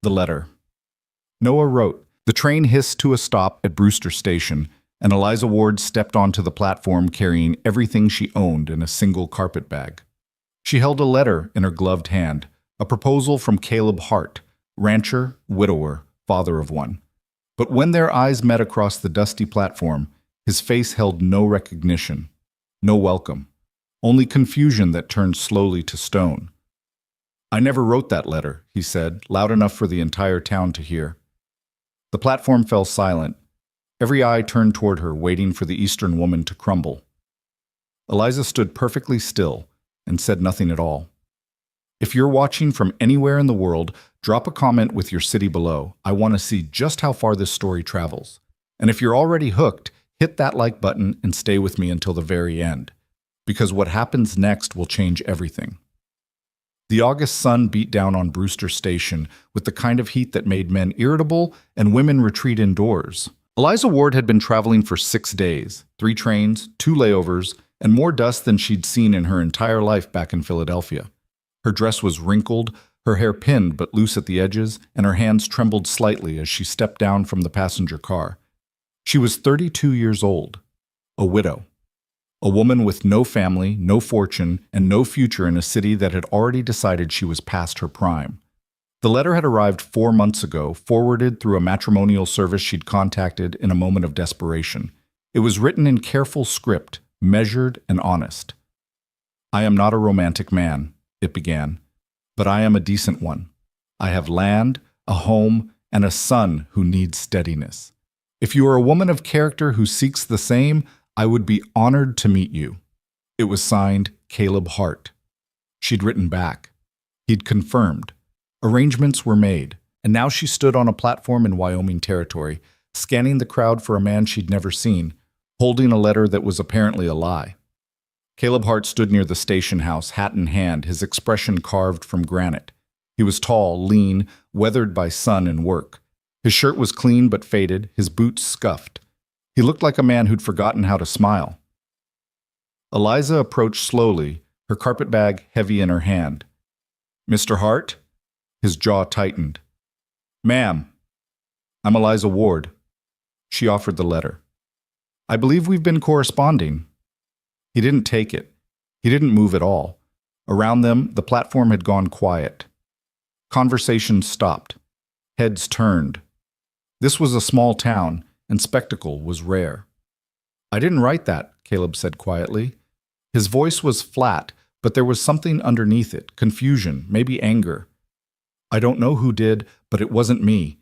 The letter. Noah wrote, "The train hissed to a stop at Brewster Station, and Eliza Ward stepped onto the platform carrying everything she owned in a single carpet bag. She held a letter in her gloved hand, a proposal from Caleb Hart, rancher, widower, father of one. But when their eyes met across the dusty platform, his face held no recognition, no welcome, only confusion that turned slowly to stone. "I never wrote that letter," he said, loud enough for the entire town to hear. The platform fell silent. Every eye turned toward her, waiting for the Eastern woman to crumble. Eliza stood perfectly still and said nothing at all. If you're watching from anywhere in the world, drop a comment with your city below. I want to see just how far this story travels. And if you're already hooked, hit that like button and stay with me until the very end, because what happens next will change everything. The August sun beat down on Brewster Station with the kind of heat that made men irritable and women retreat indoors. Eliza Ward had been traveling for 6 days, 3 trains, 2 layovers, and more dust than she'd seen in her entire life back in Philadelphia. Her dress was wrinkled, her hair pinned but loose at the edges, and her hands trembled slightly as she stepped down from the passenger car. She was 32 years old, a widow. A woman with no family, no fortune, and no future in a city that had already decided she was past her prime. The letter had arrived 4 months ago, forwarded through a matrimonial service she'd contacted in a moment of desperation. It was written in careful script, measured and honest. "I am not a romantic man," it began, "but I am a decent one. I have land, a home, and a son who needs steadiness. If you are a woman of character who seeks the same, I would be honored to meet you." It was signed Caleb Hart. She'd written back. He'd confirmed. Arrangements were made, and now she stood on a platform in Wyoming territory, scanning the crowd for a man she'd never seen, holding a letter that was apparently a lie. Caleb Hart stood near the station house, hat in hand, his expression carved from granite. He was tall, lean, weathered by sun and work. His shirt was clean but faded, his boots scuffed. He looked like a man who'd forgotten how to smile. Eliza approached slowly, her carpetbag heavy in her hand. "Mr. Hart?" His jaw tightened. "Ma'am, I'm Eliza Ward." She offered the letter. "I believe we've been corresponding." He didn't take it. He didn't move at all. Around them, the platform had gone quiet. Conversation stopped. Heads turned. This was a small town, and spectacle was rare. "I didn't write that," Caleb said quietly. His voice was flat, but there was something underneath it, confusion, maybe anger. "I don't know who did, but it wasn't me."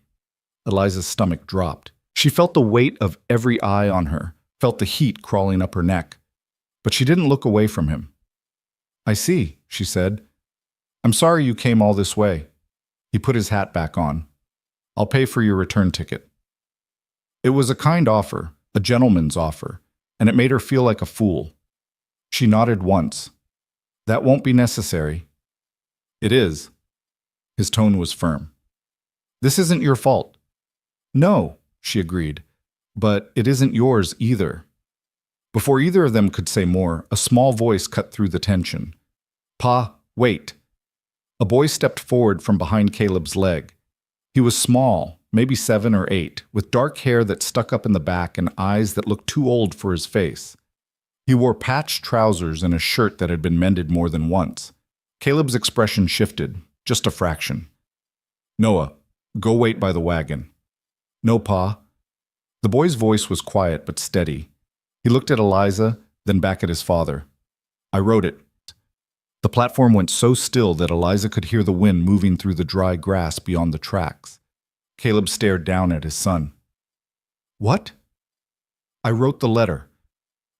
Eliza's stomach dropped. She felt the weight of every eye on her, felt the heat crawling up her neck. But she didn't look away from him. "I see," she said. "I'm sorry you came all this way." He put his hat back on. "I'll pay for your return ticket." It was a kind offer, a gentleman's offer, and it made her feel like a fool. She nodded once. "That won't be necessary." "It is." His tone was firm. "This isn't your fault." "No," she agreed, "but it isn't yours either." Before either of them could say more, a small voice cut through the tension. "Pa, wait." A boy stepped forward from behind Caleb's leg. He was small, maybe 7 or 8, with dark hair that stuck up in the back and eyes that looked too old for his face. He wore patched trousers and a shirt that had been mended more than once. Caleb's expression shifted, just a fraction. "Noah, go wait by the wagon." "No, Pa." The boy's voice was quiet but steady. He looked at Eliza, then back at his father. "I wrote it." The platform went so still that Eliza could hear the wind moving through the dry grass beyond the tracks. Caleb stared down at his son. "What?" "I wrote the letter."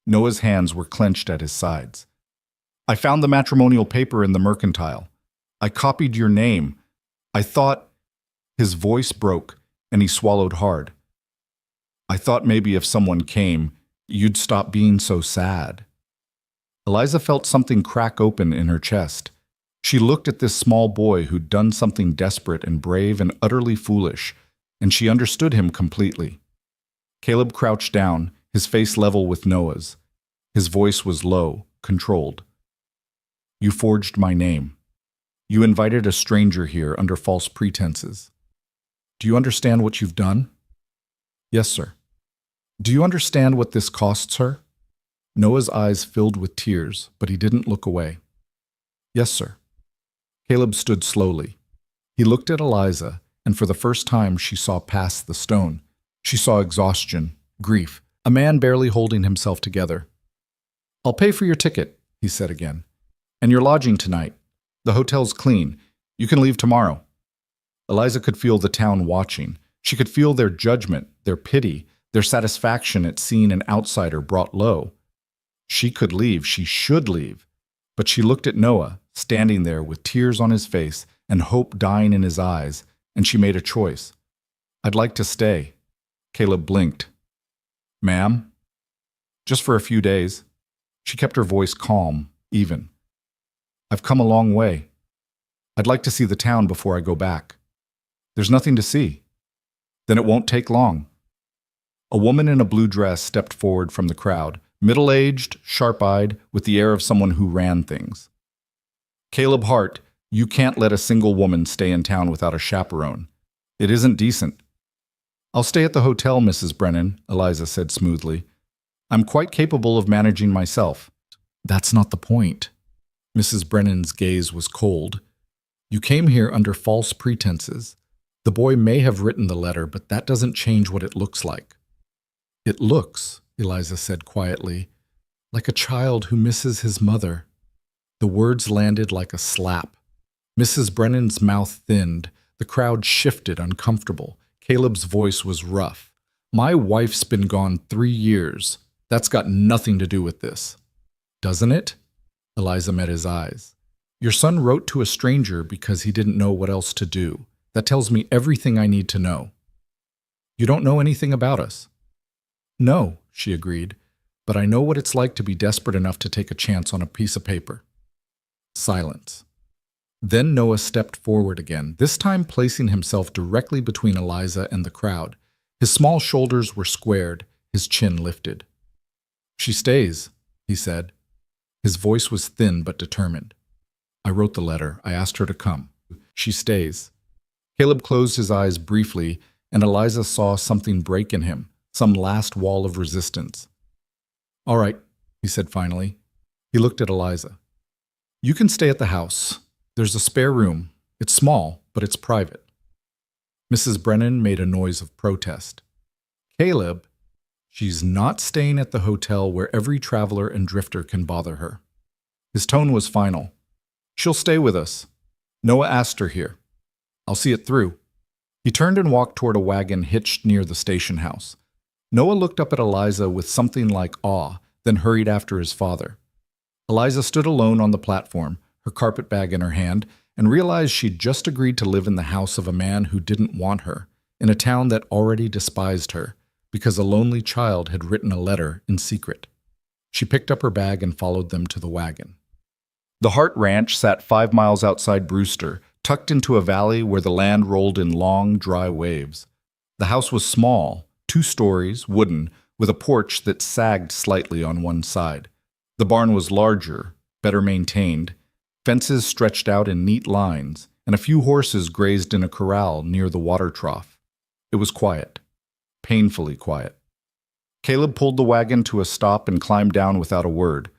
Noah's hands were clenched at his sides. "I found the matrimonial paper in the mercantile. I copied your name. I thought—" His voice broke, and he swallowed hard. "I thought maybe if someone came, you'd stop being so sad." Eliza felt something crack open in her chest. She looked at this small boy who'd done something desperate and brave and utterly foolish, and she understood him completely. Caleb crouched down, his face level with Noah's. His voice was low, controlled. "You forged my name. You invited a stranger here under false pretenses. Do you understand what you've done? Yes, sir. Do you understand what this costs her? Noah's eyes filled with tears, but he didn't look away. Yes, sir. Caleb stood slowly. He looked at Eliza, and for the first time she saw past the stone. She saw exhaustion, grief, a man barely holding himself together. I'll pay for your ticket, he said again. And your lodging tonight. The hotel's clean. You can leave tomorrow. Eliza could feel the town watching. She could feel their judgment, their pity, their satisfaction at seeing an outsider brought low. She could leave, she should leave. But she looked at Noah, standing there with tears on his face and hope dying in his eyes, and she made a choice. I'd like to stay. Caleb blinked. Ma'am? Just for a few days. She kept her voice calm, even. I've come a long way. I'd like to see the town before I go back. There's nothing to see. Then it won't take long. A woman in a blue dress stepped forward from the crowd, middle-aged, sharp-eyed, with the air of someone who ran things. Caleb Hart, you can't let a single woman stay in town without a chaperone. It isn't decent. I'll stay at the hotel, Mrs. Brennan, Eliza said smoothly. I'm quite capable of managing myself. That's not the point. Mrs. Brennan's gaze was cold. You came here under false pretenses. The boy may have written the letter, but that doesn't change what it looks like. It looks, Eliza said quietly, like a child who misses his mother. The words landed like a slap. Mrs. Brennan's mouth thinned. The crowd shifted, uncomfortable. Caleb's voice was rough. My wife's been gone 3 years. That's got nothing to do with this. Doesn't it? Eliza met his eyes. Your son wrote to a stranger because he didn't know what else to do. That tells me everything I need to know. You don't know anything about us. No, she agreed, but I know what it's like to be desperate enough to take a chance on a piece of paper. Silence. Then Noah stepped forward again, this time placing himself directly between Eliza and the crowd. His small shoulders were squared, his chin lifted. She stays, he said. His voice was thin but determined. I wrote the letter. I asked her to come. She stays. Caleb closed his eyes briefly, and Eliza saw something break in him, some last wall of resistance. All right, he said finally. He looked at Eliza. You can stay at the house. There's a spare room. It's small, but it's private. Mrs. Brennan made a noise of protest. Caleb, she's not staying at the hotel where every traveler and drifter can bother her. His tone was final. She'll stay with us. Noah asked her here. I'll see it through. He turned and walked toward a wagon hitched near the station house. Noah looked up at Eliza with something like awe, then hurried after his father. Eliza stood alone on the platform, her carpet bag in her hand, and realized she'd just agreed to live in the house of a man who didn't want her, in a town that already despised her, because a lonely child had written a letter in secret. She picked up her bag and followed them to the wagon. The Hart Ranch sat 5 miles outside Brewster, tucked into a valley where the land rolled in long, dry waves. The house was small, 2 stories, wooden, with a porch that sagged slightly on one side. The barn was larger, better maintained. Fences stretched out in neat lines, and a few horses grazed in a corral near the water trough. It was quiet, painfully quiet. Caleb pulled the wagon to a stop and climbed down without a word.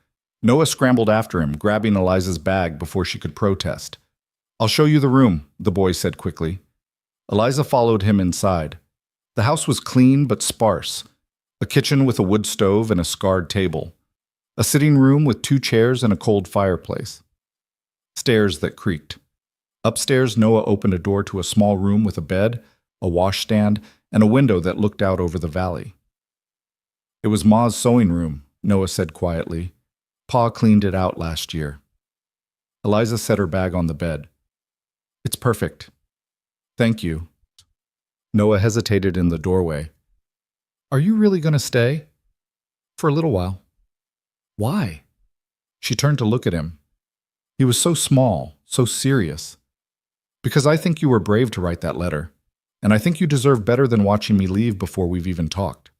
Noah scrambled after him, grabbing Eliza's bag before she could protest. I'll show you the room, the boy said quickly. Eliza followed him inside. The house was clean but sparse. A kitchen with a wood stove and a scarred table. A sitting room with 2 chairs and a cold fireplace. Stairs that creaked. Upstairs, Noah opened a door to a small room with a bed, a washstand, and a window that looked out over the valley. It was Ma's sewing room, Noah said quietly. Pa cleaned it out last year. Eliza set her bag on the bed. It's perfect. Thank you. Noah hesitated in the doorway. Are you really going to stay? For a little while. Why? She turned to look at him. He was so small, so serious. Because I think you were brave to write that letter, and I think you deserve better than watching me leave before we've even talked.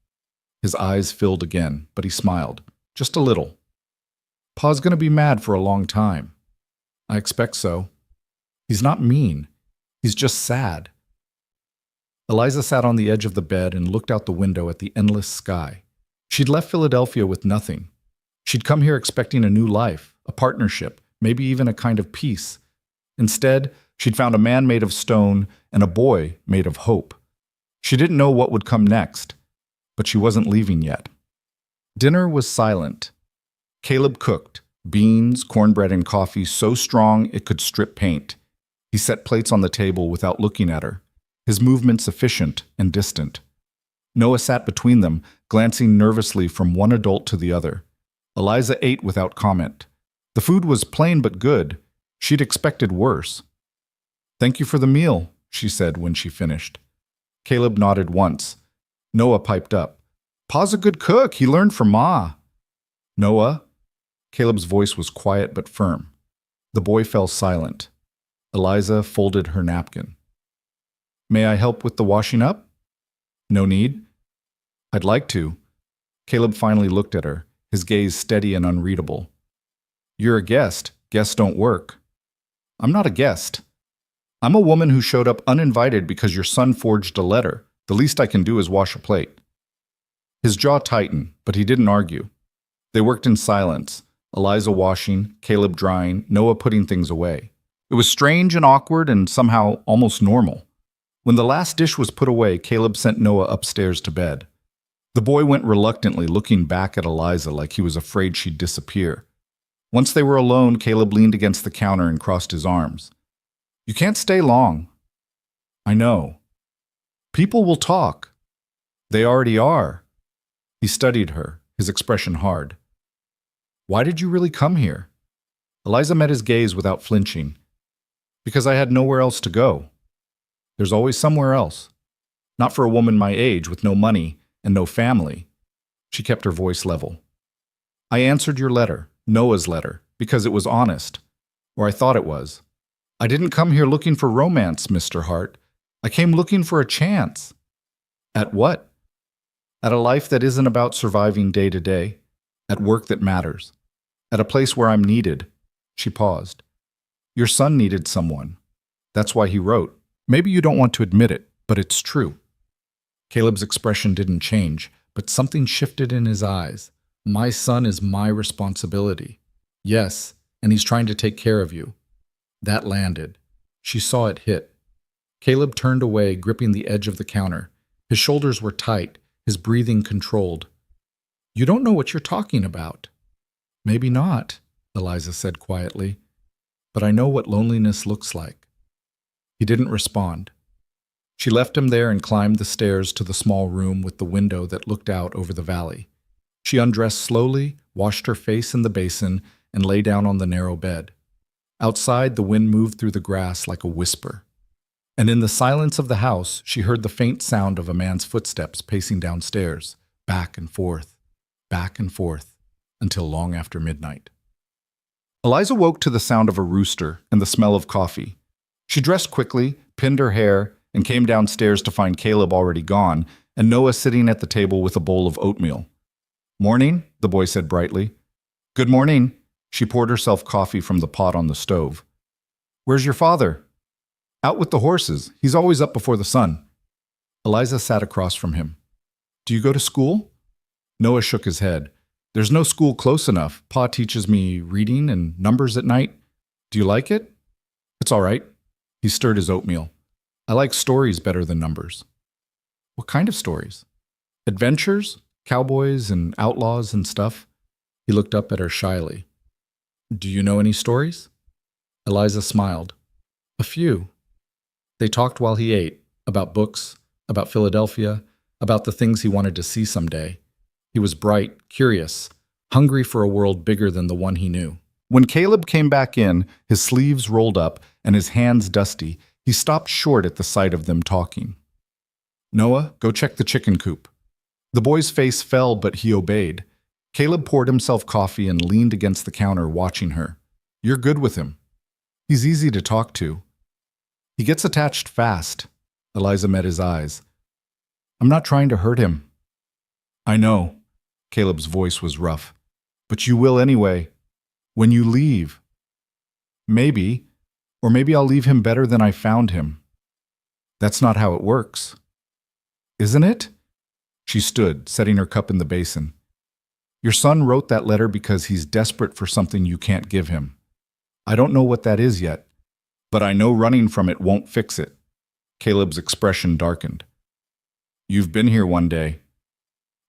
His eyes filled again, but he smiled, just a little. Pa's going to be mad for a long time. I expect so. He's not mean. He's just sad. Eliza sat on the edge of the bed and looked out the window at the endless sky. She'd left Philadelphia with nothing. She'd come here expecting a new life, a partnership, maybe even a kind of peace. Instead, she'd found a man made of stone and a boy made of hope. She didn't know what would come next, but she wasn't leaving yet. Dinner was silent. Caleb cooked, beans, cornbread, and coffee so strong it could strip paint. He set plates on the table without looking at her, his movements efficient and distant. Noah sat between them, glancing nervously from one adult to the other. Eliza ate without comment. The food was plain but good. She'd expected worse. "Thank you for the meal," she said when she finished. Caleb nodded once. Noah piped up. "Pa's a good cook. He learned from Ma." "Noah?" Caleb's voice was quiet but firm. The boy fell silent. Eliza folded her napkin. "May I help with the washing up?" "No need." "I'd like to." Caleb finally looked at her, his gaze steady and unreadable. "You're a guest. Guests don't work." "I'm not a guest. I'm a woman who showed up uninvited because your son forged a letter. The least I can do is wash a plate." His jaw tightened, but he didn't argue. They worked in silence, Eliza washing, Caleb drying, Noah putting things away. It was strange and awkward and somehow almost normal. When the last dish was put away, Caleb sent Noah upstairs to bed. The boy went reluctantly, looking back at Eliza like he was afraid she'd disappear. Once they were alone, Caleb leaned against the counter and crossed his arms. "You can't stay long." "I know." "People will talk." "They already are." He studied her, his expression hard. "Why did you really come here?" Eliza met his gaze without flinching. "Because I had nowhere else to go." "There's always somewhere else." "Not for a woman my age, with no money and no family." She kept her voice level. "I answered your letter, Noah's letter, because it was honest. Or I thought it was. I didn't come here looking for romance, Mr. Hart. I came looking for a chance." "At what?" "At a life that isn't about surviving day to day. At work that matters. At a place where I'm needed." She paused. "Your son needed someone. That's why he wrote. Maybe you don't want to admit it, but it's true." Caleb's expression didn't change, but something shifted in his eyes. "My son is my responsibility." "Yes, and he's trying to take care of you." That landed. She saw it hit. Caleb turned away, gripping the edge of the counter. His shoulders were tight, his breathing controlled. "You don't know what you're talking about." "Maybe not," Eliza said quietly. "But I know what loneliness looks like." He didn't respond. She left him there and climbed the stairs to the small room with the window that looked out over the valley. She undressed slowly, washed her face in the basin, and lay down on the narrow bed. Outside, the wind moved through the grass like a whisper. And in the silence of the house, she heard the faint sound of a man's footsteps pacing downstairs, back and forth, until long after midnight. Eliza woke to the sound of a rooster and the smell of coffee. She dressed quickly, pinned her hair, and came downstairs to find Caleb already gone and Noah sitting at the table with a bowl of oatmeal. "Morning," the boy said brightly. "Good morning." She poured herself coffee from the pot on the stove. "Where's your father?" "Out with the horses. He's always up before the sun." Eliza sat across from him. "Do you go to school?" Noah shook his head. "There's no school close enough. Pa teaches me reading and numbers at night." "Do you like it?" "It's all right." He stirred his oatmeal. "I like stories better than numbers." "What kind of stories?" "Adventures, cowboys and outlaws and stuff." He looked up at her shyly. "Do you know any stories?" Eliza smiled. "A few." They talked while he ate, about books, about Philadelphia, about the things he wanted to see someday. He was bright, curious, hungry for a world bigger than the one he knew. When Caleb came back in, his sleeves rolled up and his hands dusty, he stopped short at the sight of them talking. "Noah, go check the chicken coop." The boy's face fell, but he obeyed. Caleb poured himself coffee and leaned against the counter, watching her. "You're good with him. He's easy to talk to." "He gets attached fast." Eliza met his eyes. "I'm not trying to hurt him." "I know." Caleb's voice was rough. "But you will anyway. When you leave." "Maybe. Or maybe I'll leave him better than I found him." "That's not how it works." isn't it? She stood, setting her cup in the basin. Your son wrote that letter because he's desperate for something you can't give him. I don't know what that is yet, but I know running from it won't fix it. Caleb's expression darkened. You've been here one day,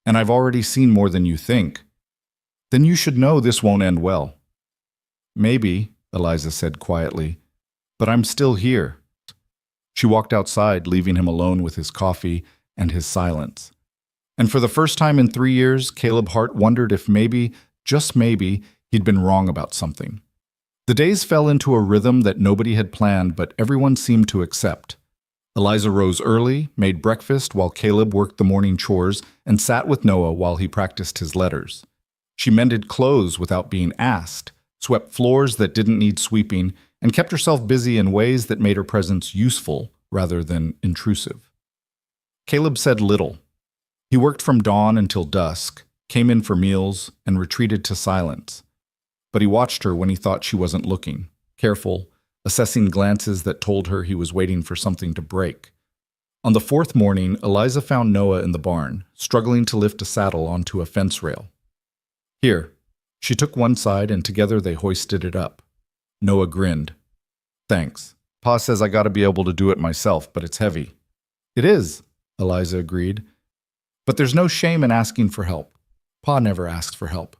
and I've already seen more than you think. Then you should know this won't end well. Maybe, Eliza said quietly, but I'm still here. She walked outside, leaving him alone with his coffee and his silence. And for the first time in 3 years, Caleb Hart wondered if maybe, just maybe, he'd been wrong about something. The days fell into a rhythm that nobody had planned, but everyone seemed to accept. Eliza rose early, made breakfast while Caleb worked the morning chores, and sat with Noah while he practiced his letters. She mended clothes without being asked, swept floors that didn't need sweeping, and kept herself busy in ways that made her presence useful rather than intrusive. Caleb said little. He worked from dawn until dusk, came in for meals, and retreated to silence. But he watched her when he thought she wasn't looking, careful, assessing glances that told her he was waiting for something to break. On the 4th morning, Eliza found Noah in the barn, struggling to lift a saddle onto a fence rail. Here. She took one side and together they hoisted it up. Noah grinned. Thanks. Pa says I gotta be able to do it myself, but it's heavy. It is, Eliza agreed. But there's no shame in asking for help. Pa never asked for help.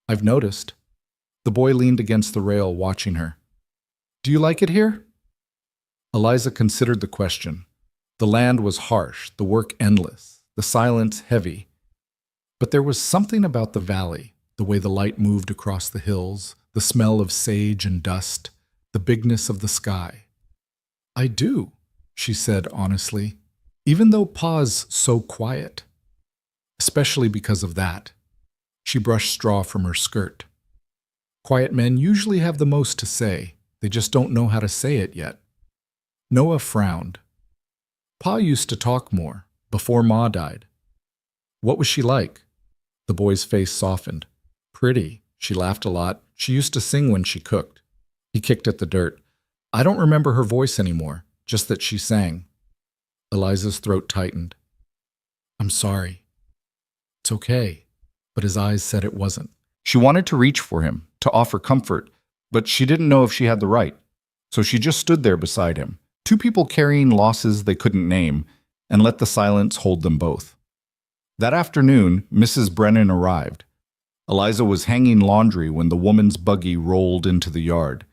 I've noticed. The boy leaned against the rail, watching her. Do you like it here? Eliza considered the question. The land was harsh, the work endless, the silence heavy. But there was something about the valley, the way the light moved across the hills, the smell of sage and dust, the bigness of the sky. I do, she said honestly, even though Pa's so quiet. Especially because of that. She brushed straw from her skirt. Quiet men usually have the most to say. They just don't know how to say it yet. Noah frowned. Pa used to talk more, before Ma died. What was she like? The boy's face softened. Pretty. She laughed a lot. She used to sing when she cooked. He kicked at the dirt. I don't remember her voice anymore, just that she sang. Eliza's throat tightened. I'm sorry. It's okay. But his eyes said it wasn't. She wanted to reach for him, to offer comfort, but she didn't know if she had the right. So she just stood there beside him, two people carrying losses they couldn't name, and let the silence hold them both. That afternoon, Mrs. Brennan arrived. Eliza was hanging laundry when the woman's buggy rolled into the yard.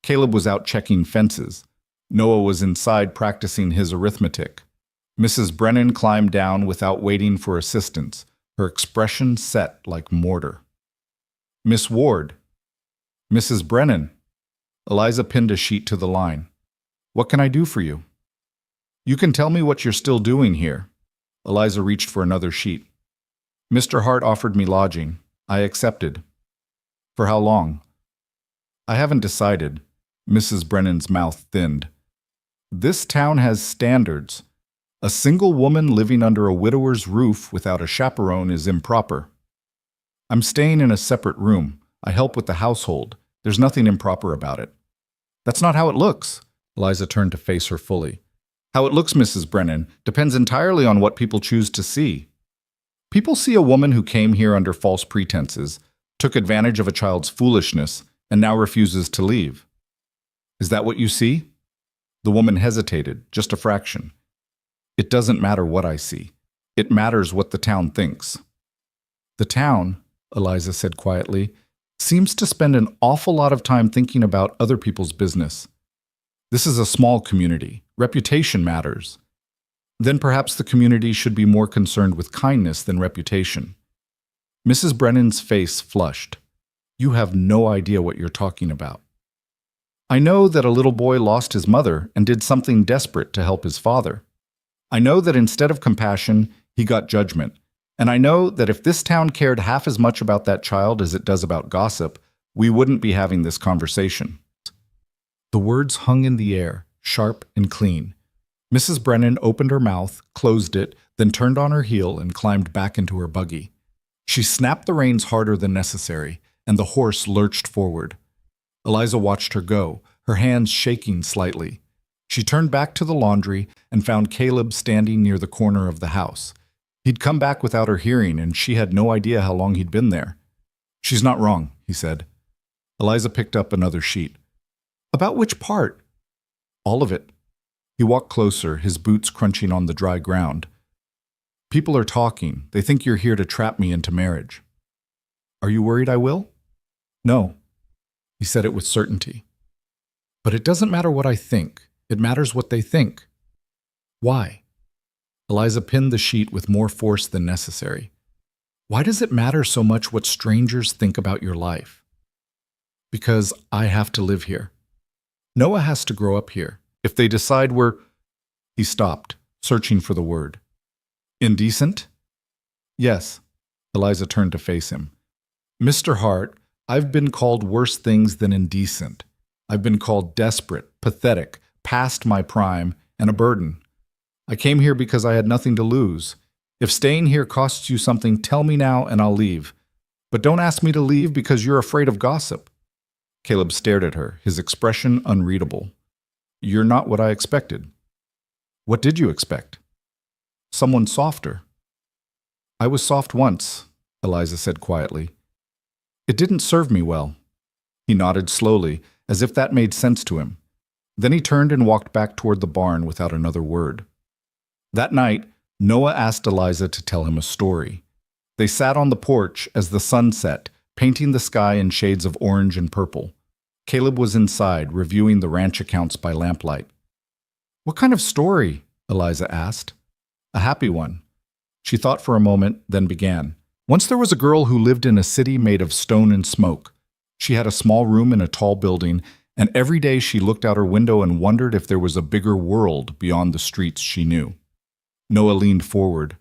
Caleb was out checking fences. Noah was inside practicing his arithmetic. Mrs. Brennan climbed down without waiting for assistance, her expression set like mortar. Miss Ward. Mrs. Brennan. Eliza pinned a sheet to the line. What can I do for you? You can tell me what you're still doing here. Eliza reached for another sheet. Mr. Hart offered me lodging. I accepted. For how long? I haven't decided. Mrs. Brennan's mouth thinned. This town has standards. A single woman living under a widower's roof without a chaperone is improper. I'm staying in a separate room. I help with the household. There's nothing improper about it. That's not how it looks. Eliza turned to face her fully. How it looks, Mrs. Brennan, depends entirely on what people choose to see. People see a woman who came here under false pretenses, took advantage of a child's foolishness, and now refuses to leave. Is that what you see? The woman hesitated, just a fraction. It doesn't matter what I see. It matters what the town thinks. The town, Eliza said quietly, seems to spend an awful lot of time thinking about other people's business. This is a small community. Reputation matters. Then perhaps the community should be more concerned with kindness than reputation. Mrs. Brennan's face flushed. You have no idea what you're talking about. I know that a little boy lost his mother and did something desperate to help his father. I know that instead of compassion, he got judgment. And I know that if this town cared half as much about that child as it does about gossip, we wouldn't be having this conversation. The words hung in the air, sharp and clean. Mrs. Brennan opened her mouth, closed it, then turned on her heel and climbed back into her buggy. She snapped the reins harder than necessary, and the horse lurched forward. Eliza watched her go, her hands shaking slightly. She turned back to the laundry and found Caleb standing near the corner of the house. He'd come back without her hearing, and she had no idea how long he'd been there. "She's not wrong," he said. Eliza picked up another sheet. "About which part?" "All of it." He walked closer, his boots crunching on the dry ground. "People are talking. They think you're here to trap me into marriage." "Are you worried I will?" "No." He said it with certainty. "But it doesn't matter what I think. It matters what they think." "Why?" Eliza pinned the sheet with more force than necessary. "Why does it matter so much what strangers think about your life?" "Because I have to live here. Noah has to grow up here. If they decide we're—" He stopped, searching for the word. "Indecent?" "Yes." Eliza turned to face him. "Mr. Hart, I've been called worse things than indecent. I've been called desperate, pathetic, past my prime, and a burden. I came here because I had nothing to lose. If staying here costs you something, tell me now and I'll leave. But don't ask me to leave because you're afraid of gossip." Caleb stared at her, his expression unreadable. "You're not what I expected." "What did you expect?" "Someone softer." "I was soft once," Eliza said quietly. "It didn't serve me well." He nodded slowly, as if that made sense to him. Then he turned and walked back toward the barn without another word. That night, Noah asked Eliza to tell him a story. They sat on the porch as the sun set, painting the sky in shades of orange and purple. Caleb was inside, reviewing the ranch accounts by lamplight. "What kind of story?" Eliza asked. "A happy one." She thought for a moment, then began. "Once there was a girl who lived in a city made of stone and smoke. She had a small room in a tall building, and every day she looked out her window and wondered if there was a bigger world beyond the streets she knew." Noah leaned forward.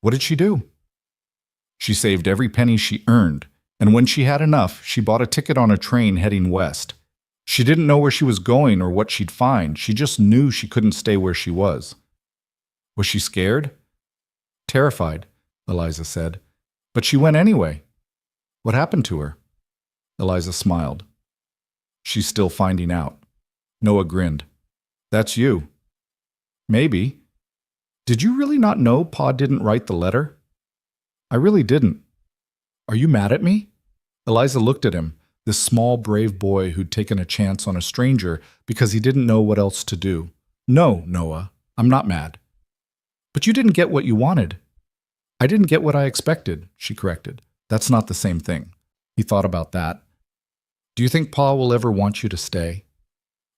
"What did she do?" "She saved every penny she earned, and when she had enough, she bought a ticket on a train heading west. She didn't know where she was going or what she'd find. She just knew she couldn't stay where she was." "Was she scared?" "Terrified," Eliza said. "But she went anyway." "What happened to her?" Eliza smiled. "She's still finding out." Noah grinned. "That's you." "Maybe. Did you really not know Pa didn't write the letter?" "I really didn't." "Are you mad at me?" Eliza looked at him, this small, brave boy who'd taken a chance on a stranger because he didn't know what else to do. "No, Noah, I'm not mad." "But you didn't get what you wanted." "I didn't get what I expected," she corrected. "That's not the same thing." He thought about that. "Do you think Pa will ever want you to stay?"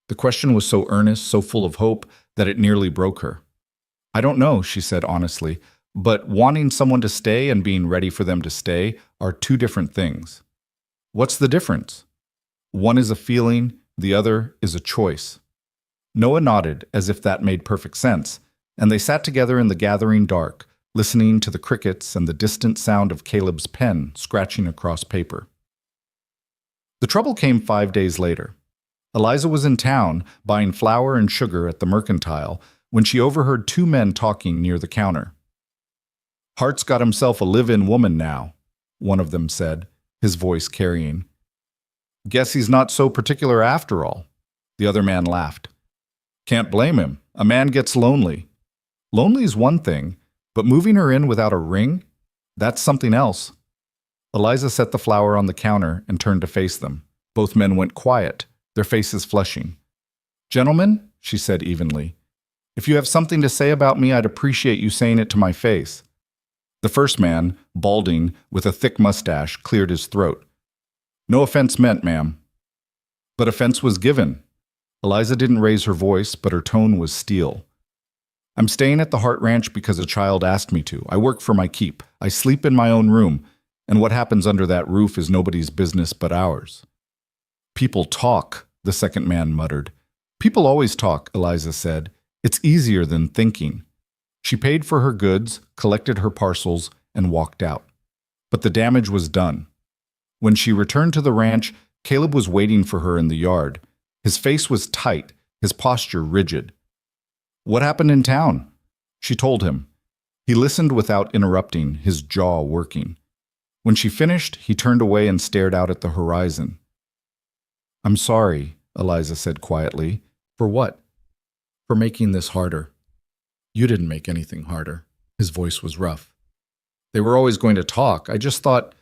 The question was so earnest, so full of hope, that it nearly broke her. "I don't know," she said honestly, "but wanting someone to stay and being ready for them to stay are two different things." "What's the difference?" "One is a feeling, the other is a choice." Noah nodded, as if that made perfect sense, and they sat together in the gathering dark, listening to the crickets and the distant sound of Caleb's pen scratching across paper. The trouble came 5 days later. Eliza was in town, buying flour and sugar at the mercantile, when she overheard two men talking near the counter. "Hart's got himself a live-in woman now," one of them said, his voice carrying. "Guess he's not so particular after all." The other man laughed. "Can't blame him. A man gets lonely." "Lonely's one thing, but moving her in without a ring? That's something else." Eliza set the flour on the counter and turned to face them. Both men went quiet, their faces flushing. "Gentlemen," she said evenly, "if you have something to say about me, I'd appreciate you saying it to my face." The first man, balding, with a thick mustache, cleared his throat. "No offense meant, ma'am." But offense was given. Eliza didn't raise her voice, but her tone was steel. "I'm staying at the Hart Ranch because a child asked me to. I work for my keep. I sleep in my own room, and what happens under that roof is nobody's business but ours." "People talk," the second man muttered. "People always talk," Eliza said. "It's easier than thinking." She paid for her goods, collected her parcels, and walked out. But the damage was done. When she returned to the ranch, Caleb was waiting for her in the yard. His face was tight, his posture rigid. "What happened in town?" She told him. He listened without interrupting, his jaw working. When she finished, he turned away and stared out at the horizon. "I'm sorry," Eliza said quietly. "For what?" for making this harder. You didn't make anything harder. His voice was rough. They were always going to talk. I just thought...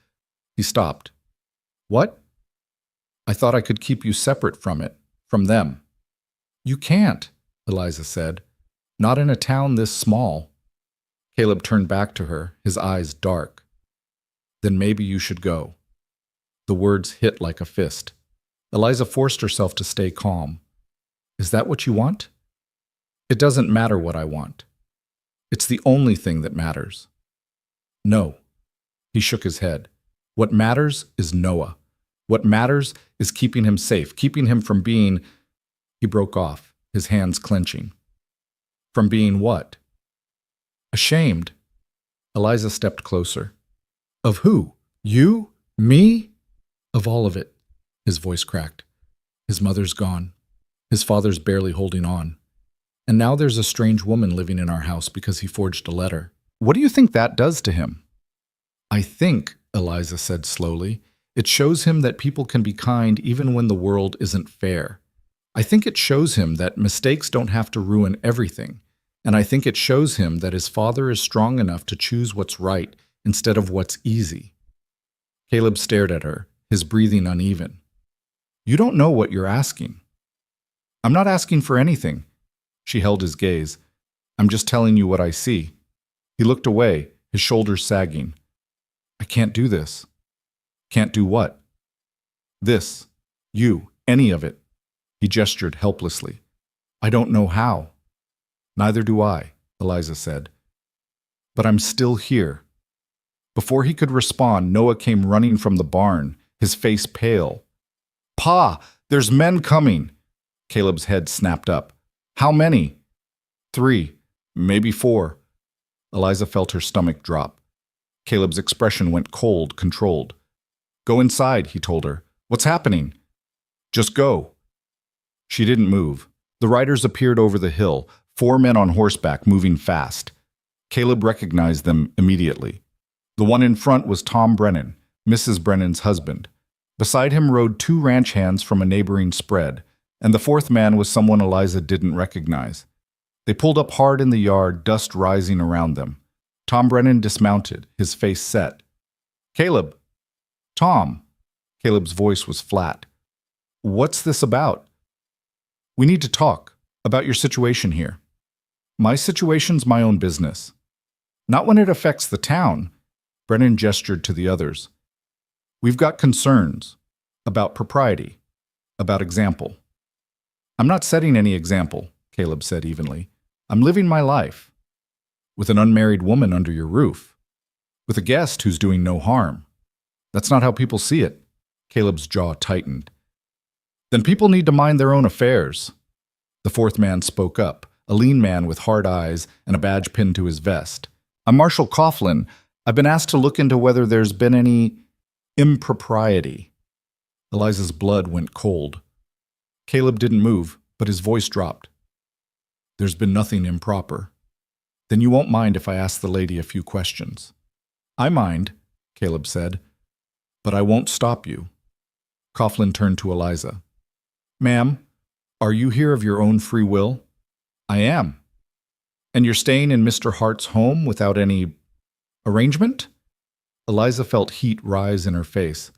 He stopped. What? I thought I could keep you separate from it, from them. You can't, Eliza said. Not in a town this small. Caleb turned back to her, his eyes dark. Then maybe you should go. The words hit like a fist. Eliza forced herself to stay calm. Is that what you want? It doesn't matter what I want. It's the only thing that matters. No. He shook his head. What matters is Noah. What matters is keeping him safe, keeping him from being... He broke off, his hands clenching. From being what? Ashamed. Eliza stepped closer. Of who? You? Me? Of all of it. His voice cracked. His mother's gone. His father's barely holding on. And now there's a strange woman living in our house because he forged a letter. What do you think that does to him? I think, Eliza said slowly, it shows him that people can be kind even when the world isn't fair. I think it shows him that mistakes don't have to ruin everything. And I think it shows him that his father is strong enough to choose what's right instead of what's easy. Caleb stared at her, his breathing uneven. You don't know what you're asking. I'm not asking for anything. She held his gaze. I'm just telling you what I see. He looked away, his shoulders sagging. I can't do this. Can't do what? This. You. Any of it. He gestured helplessly. I don't know how. Neither do I, Eliza said. But I'm still here. Before he could respond, Noah came running from the barn, his face pale. Pa, there's men coming. Caleb's head snapped up. How many? 3, maybe 4. Eliza felt her stomach drop. Caleb's expression went cold, controlled. Go inside, he told her. What's happening? Just go. She didn't move. The riders appeared over the hill, 4 men on horseback, moving fast. Caleb recognized them immediately. The one in front was Tom Brennan, Mrs. Brennan's husband. Beside him rode 2 ranch hands from a neighboring spread, and the 4th man was someone Eliza didn't recognize. They pulled up hard in the yard, dust rising around them. Tom Brennan dismounted, his face set. Caleb! Tom! Caleb's voice was flat. What's this about? We need to talk about your situation here. My situation's my own business. Not when it affects the town. Brennan gestured to the others. We've got concerns about propriety, about example. I'm not setting any example, Caleb said evenly. I'm living my life. With an unmarried woman under your roof. With a guest who's doing no harm. That's not how people see it. Caleb's jaw tightened. Then people need to mind their own affairs. The 4th man spoke up, a lean man with hard eyes and a badge pinned to his vest. I'm Marshal Coughlin. I've been asked to look into whether there's been any impropriety. Eliza's blood went cold. Caleb didn't move, but his voice dropped. There's been nothing improper. Then you won't mind if I ask the lady a few questions. I mind, Caleb said, but I won't stop you. Coughlin turned to Eliza. Ma'am, are you here of your own free will? I am. And you're staying in Mr. Hart's home without any arrangement? Eliza felt heat rise in her face.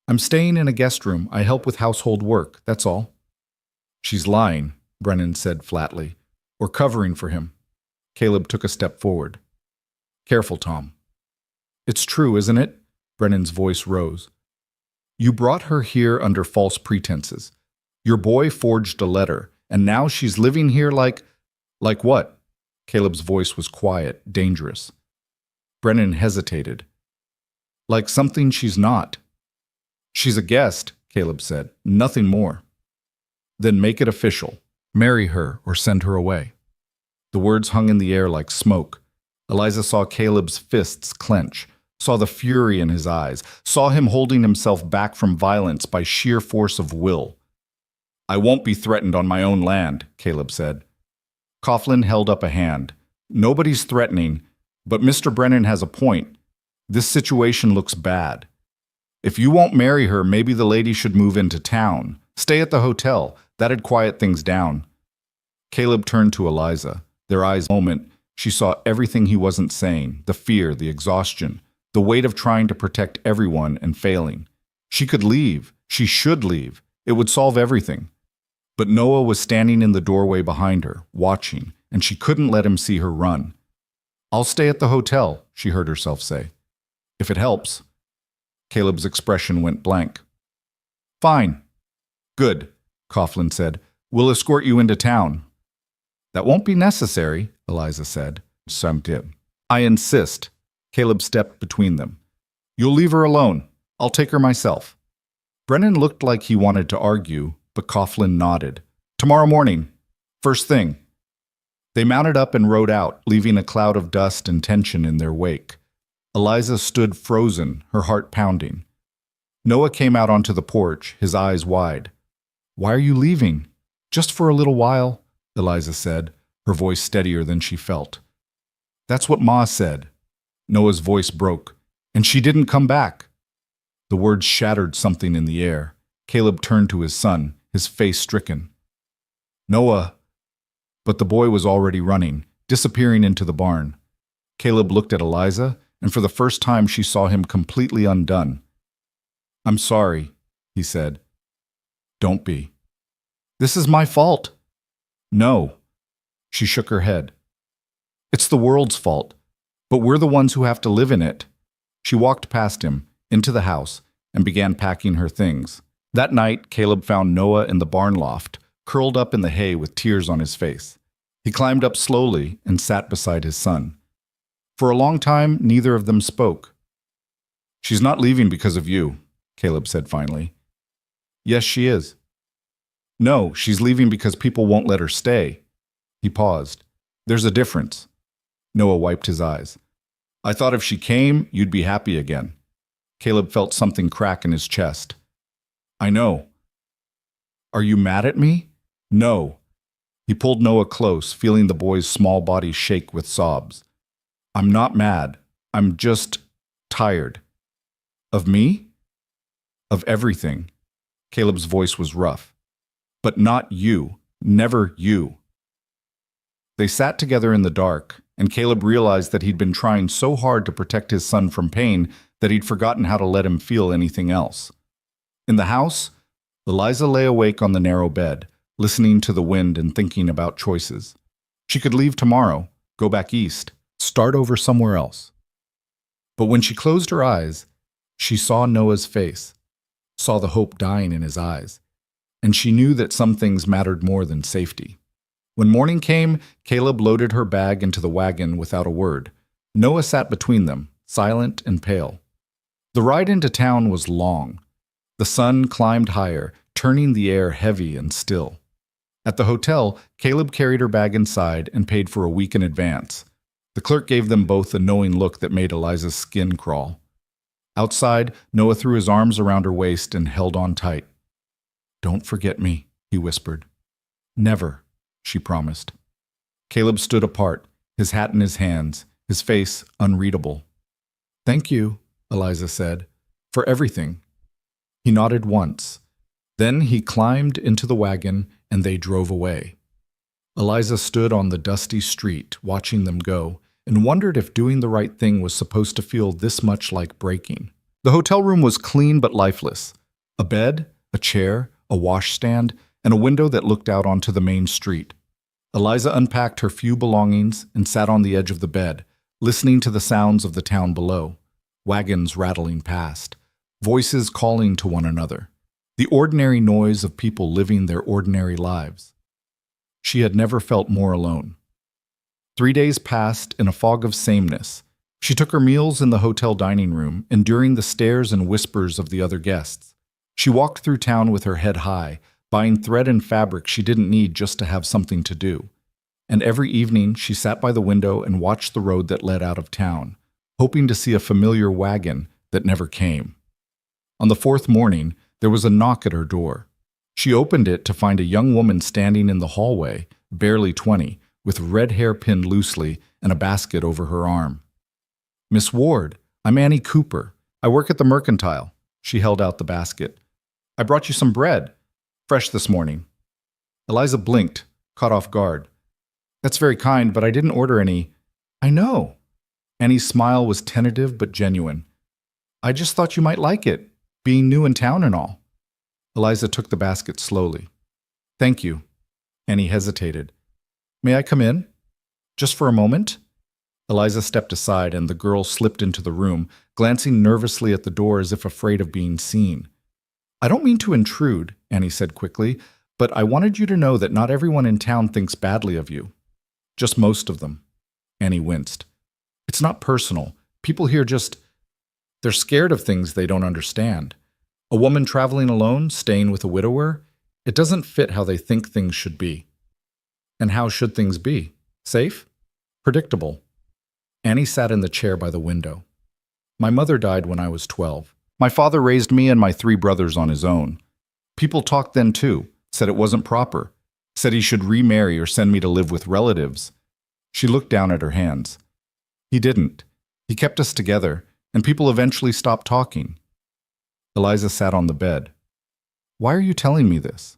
I'm staying in a guest room. I help with household work, that's all. She's lying, Brennan said flatly, or covering for him. Caleb took a step forward. Careful, Tom. It's true, isn't it? Brennan's voice rose. You brought her here under false pretenses. Your boy forged a letter, and now she's living here like what? Caleb's voice was quiet, dangerous. Brennan hesitated. Like something she's not. She's a guest, Caleb said, nothing more. Then make it official. Marry her or send her away. The words hung in the air like smoke. Eliza saw Caleb's fists clench, saw the fury in his eyes, saw him holding himself back from violence by sheer force of will. I won't be threatened on my own land, Caleb said. Coughlin held up a hand. Nobody's threatening, but Mr. Brennan has a point. This situation looks bad. If you won't marry her, maybe the lady should move into town. Stay at the hotel. That'd quiet things down. Caleb turned to Eliza. Their eyes moment, she saw everything he wasn't saying, the fear, the exhaustion, the weight of trying to protect everyone and failing. She could leave. She should leave. It would solve everything. But Noah was standing in the doorway behind her, watching, and she couldn't let him see her run. "I'll stay at the hotel," she heard herself say. "If it helps." Caleb's expression went blank. "Fine." "Good," Coughlin said. "We'll escort you into town." "That won't be necessary," Eliza said. "I insist." Caleb stepped between them. "You'll leave her alone. I'll take her myself." Brennan looked like he wanted to argue, but Coughlin nodded. "Tomorrow morning. First thing." They mounted up and rode out, leaving a cloud of dust and tension in their wake. Eliza stood frozen, her heart pounding. Noah came out onto the porch, his eyes wide. "Why are you leaving?" "Just for a little while," Eliza said, her voice steadier than she felt. "That's what Ma said." Noah's voice broke. "And she didn't come back." The words shattered something in the air. Caleb turned to his son, his face stricken. "Noah." But the boy was already running, disappearing into the barn. Caleb looked at Eliza, and for the first time she saw him completely undone. "I'm sorry," he said. "Don't be." "This is my fault." "No." She shook her head. "It's the world's fault, but we're the ones who have to live in it." She walked past him, into the house, and began packing her things. That night, Caleb found Noah in the barn loft, curled up in the hay with tears on his face. He climbed up slowly and sat beside his son. For a long time, neither of them spoke. "She's not leaving because of you," Caleb said finally. "Yes, she is." "No, she's leaving because people won't let her stay." He paused. "There's a difference." Noah wiped his eyes. "I thought if she came, you'd be happy again." Caleb felt something crack in his chest. "I know." "Are you mad at me?" "No." He pulled Noah close, feeling the boy's small body shake with sobs. "I'm not mad. I'm just tired." "Of me?" "Of everything." Caleb's voice was rough. "But not you. Never you." They sat together in the dark, and Caleb realized that he'd been trying so hard to protect his son from pain that he'd forgotten how to let him feel anything else. In the house, Eliza lay awake on the narrow bed, listening to the wind and thinking about choices. She could leave tomorrow, go back east, start over somewhere else. But when she closed her eyes, she saw Noah's face, saw the hope dying in his eyes, and she knew that some things mattered more than safety. When morning came, Caleb loaded her bag into the wagon without a word. Noah sat between them, silent and pale. The ride into town was long. The sun climbed higher, turning the air heavy and still. At the hotel, Caleb carried her bag inside and paid for a week in advance. The clerk gave them both a knowing look that made Eliza's skin crawl. Outside, Noah threw his arms around her waist and held on tight. "Don't forget me," he whispered. "Never," she promised. Caleb stood apart, his hat in his hands, his face unreadable. "Thank you," Eliza said, "for everything." He nodded once. Then he climbed into the wagon and they drove away. Eliza stood on the dusty street, watching them go, and wondered if doing the right thing was supposed to feel this much like breaking. The hotel room was clean but lifeless. A bed, a chair, a washstand, and a window that looked out onto the main street. Eliza unpacked her few belongings and sat on the edge of the bed, listening to the sounds of the town below, wagons rattling past, voices calling to one another, the ordinary noise of people living their ordinary lives. She had never felt more alone. 3 days passed in a fog of sameness. She took her meals in the hotel dining room, enduring the stares and whispers of the other guests. She walked through town with her head high, buying thread and fabric she didn't need just to have something to do. And every evening she sat by the window and watched the road that led out of town, hoping to see a familiar wagon that never came. On the 4th morning, there was a knock at her door. She opened it to find a young woman standing in the hallway, barely 20, with red hair pinned loosely and a basket over her arm. "Miss Ward, I'm Annie Cooper. I work at the Mercantile." She held out the basket. "I brought you some bread. Fresh this morning." Eliza blinked, caught off guard. That's very kind, but I didn't order any. I know. Annie's smile was tentative but genuine. I just thought you might like it, being new in town and all. Eliza took the basket slowly. Thank you. Annie hesitated. May I come in? Just for a moment? Eliza stepped aside and the girl slipped into the room, glancing nervously at the door as if afraid of being seen. I don't mean to intrude, Annie said quickly, but I wanted you to know that not everyone in town thinks badly of you. Just most of them. Annie winced. It's not personal. People here they're scared of things they don't understand. A woman traveling alone, staying with a widower, it doesn't fit how they think things should be. And how should things be? Safe? Predictable. Annie sat in the chair by the window. My mother died when I was 12. My father raised me and my 3 brothers on his own. People talked then too, said it wasn't proper, said he should remarry or send me to live with relatives. She looked down at her hands. He didn't. He kept us together, and people eventually stopped talking. Eliza sat on the bed. Why are you telling me this?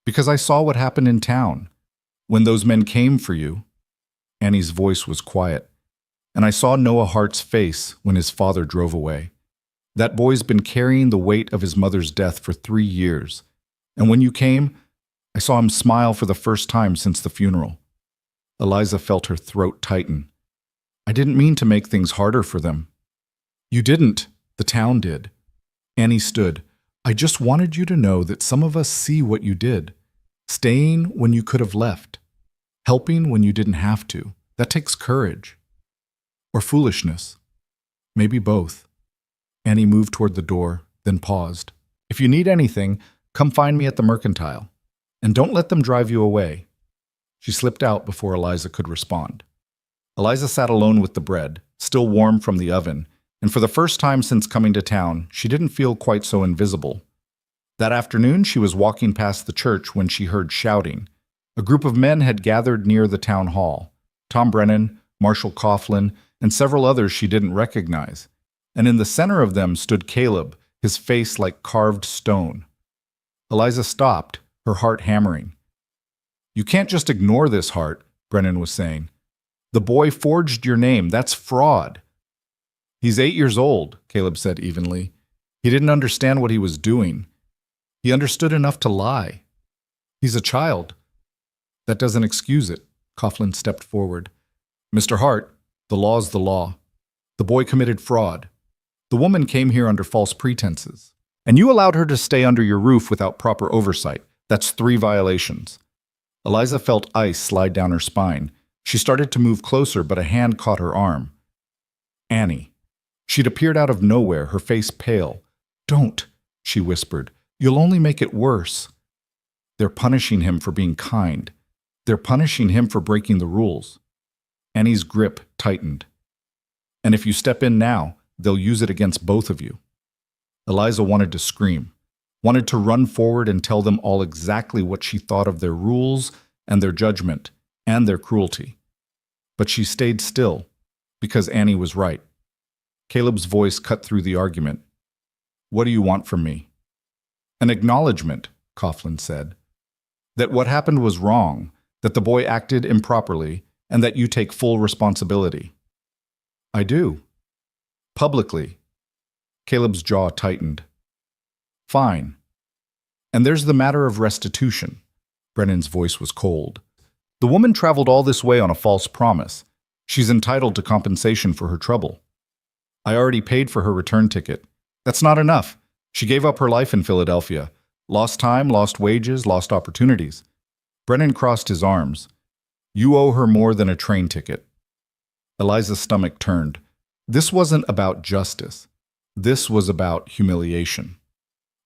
Because I saw what happened in town. When those men came for you, Annie's voice was quiet, and I saw Noah Hart's face when his father drove away. That boy's been carrying the weight of his mother's death for 3 years, and when you came, I saw him smile for the first time since the funeral. Eliza felt her throat tighten. I didn't mean to make things harder for them. You didn't. The town did. Annie stood. I just wanted you to know that some of us see what you did. Staying when you could have left. Helping when you didn't have to. That takes courage. Or foolishness. Maybe both. Annie moved toward the door, then paused. If you need anything, come find me at the Mercantile. And don't let them drive you away. She slipped out before Eliza could respond. Eliza sat alone with the bread, still warm from the oven, and for the first time since coming to town, she didn't feel quite so invisible. That afternoon, she was walking past the church when she heard shouting. A group of men had gathered near the town hall. Tom Brennan, Marshall Coughlin, and several others she didn't recognize. And in the center of them stood Caleb, his face like carved stone. Eliza stopped, her heart hammering. You can't just ignore this, Hart, Brennan was saying. The boy forged your name. That's fraud. He's 8 years old, Caleb said evenly. He didn't understand what he was doing. He understood enough to lie. He's a child. That doesn't excuse it. Coughlin stepped forward. Mr. Hart, the law's the law. The boy committed fraud. The woman came here under false pretenses. And you allowed her to stay under your roof without proper oversight. That's 3 violations. Eliza felt ice slide down her spine. She started to move closer, but a hand caught her arm. Annie. She'd appeared out of nowhere, her face pale. Don't, she whispered. You'll only make it worse. They're punishing him for being kind. They're punishing him for breaking the rules. Annie's grip tightened. And if you step in now, they'll use it against both of you. Eliza wanted to scream, wanted to run forward and tell them all exactly what she thought of their rules and their judgment and their cruelty. But she stayed still, because Annie was right. Caleb's voice cut through the argument. What do you want from me? An acknowledgement, Coughlin said. That what happened was wrong, that the boy acted improperly, and that you take full responsibility. I do. Publicly. Caleb's jaw tightened. Fine. And there's the matter of restitution. Brennan's voice was cold. The woman traveled all this way on a false promise. She's entitled to compensation for her trouble. I already paid for her return ticket. That's not enough. She gave up her life in Philadelphia. Lost time, lost wages, lost opportunities. Brennan crossed his arms. You owe her more than a train ticket. Eliza's stomach turned. This wasn't about justice. This was about humiliation.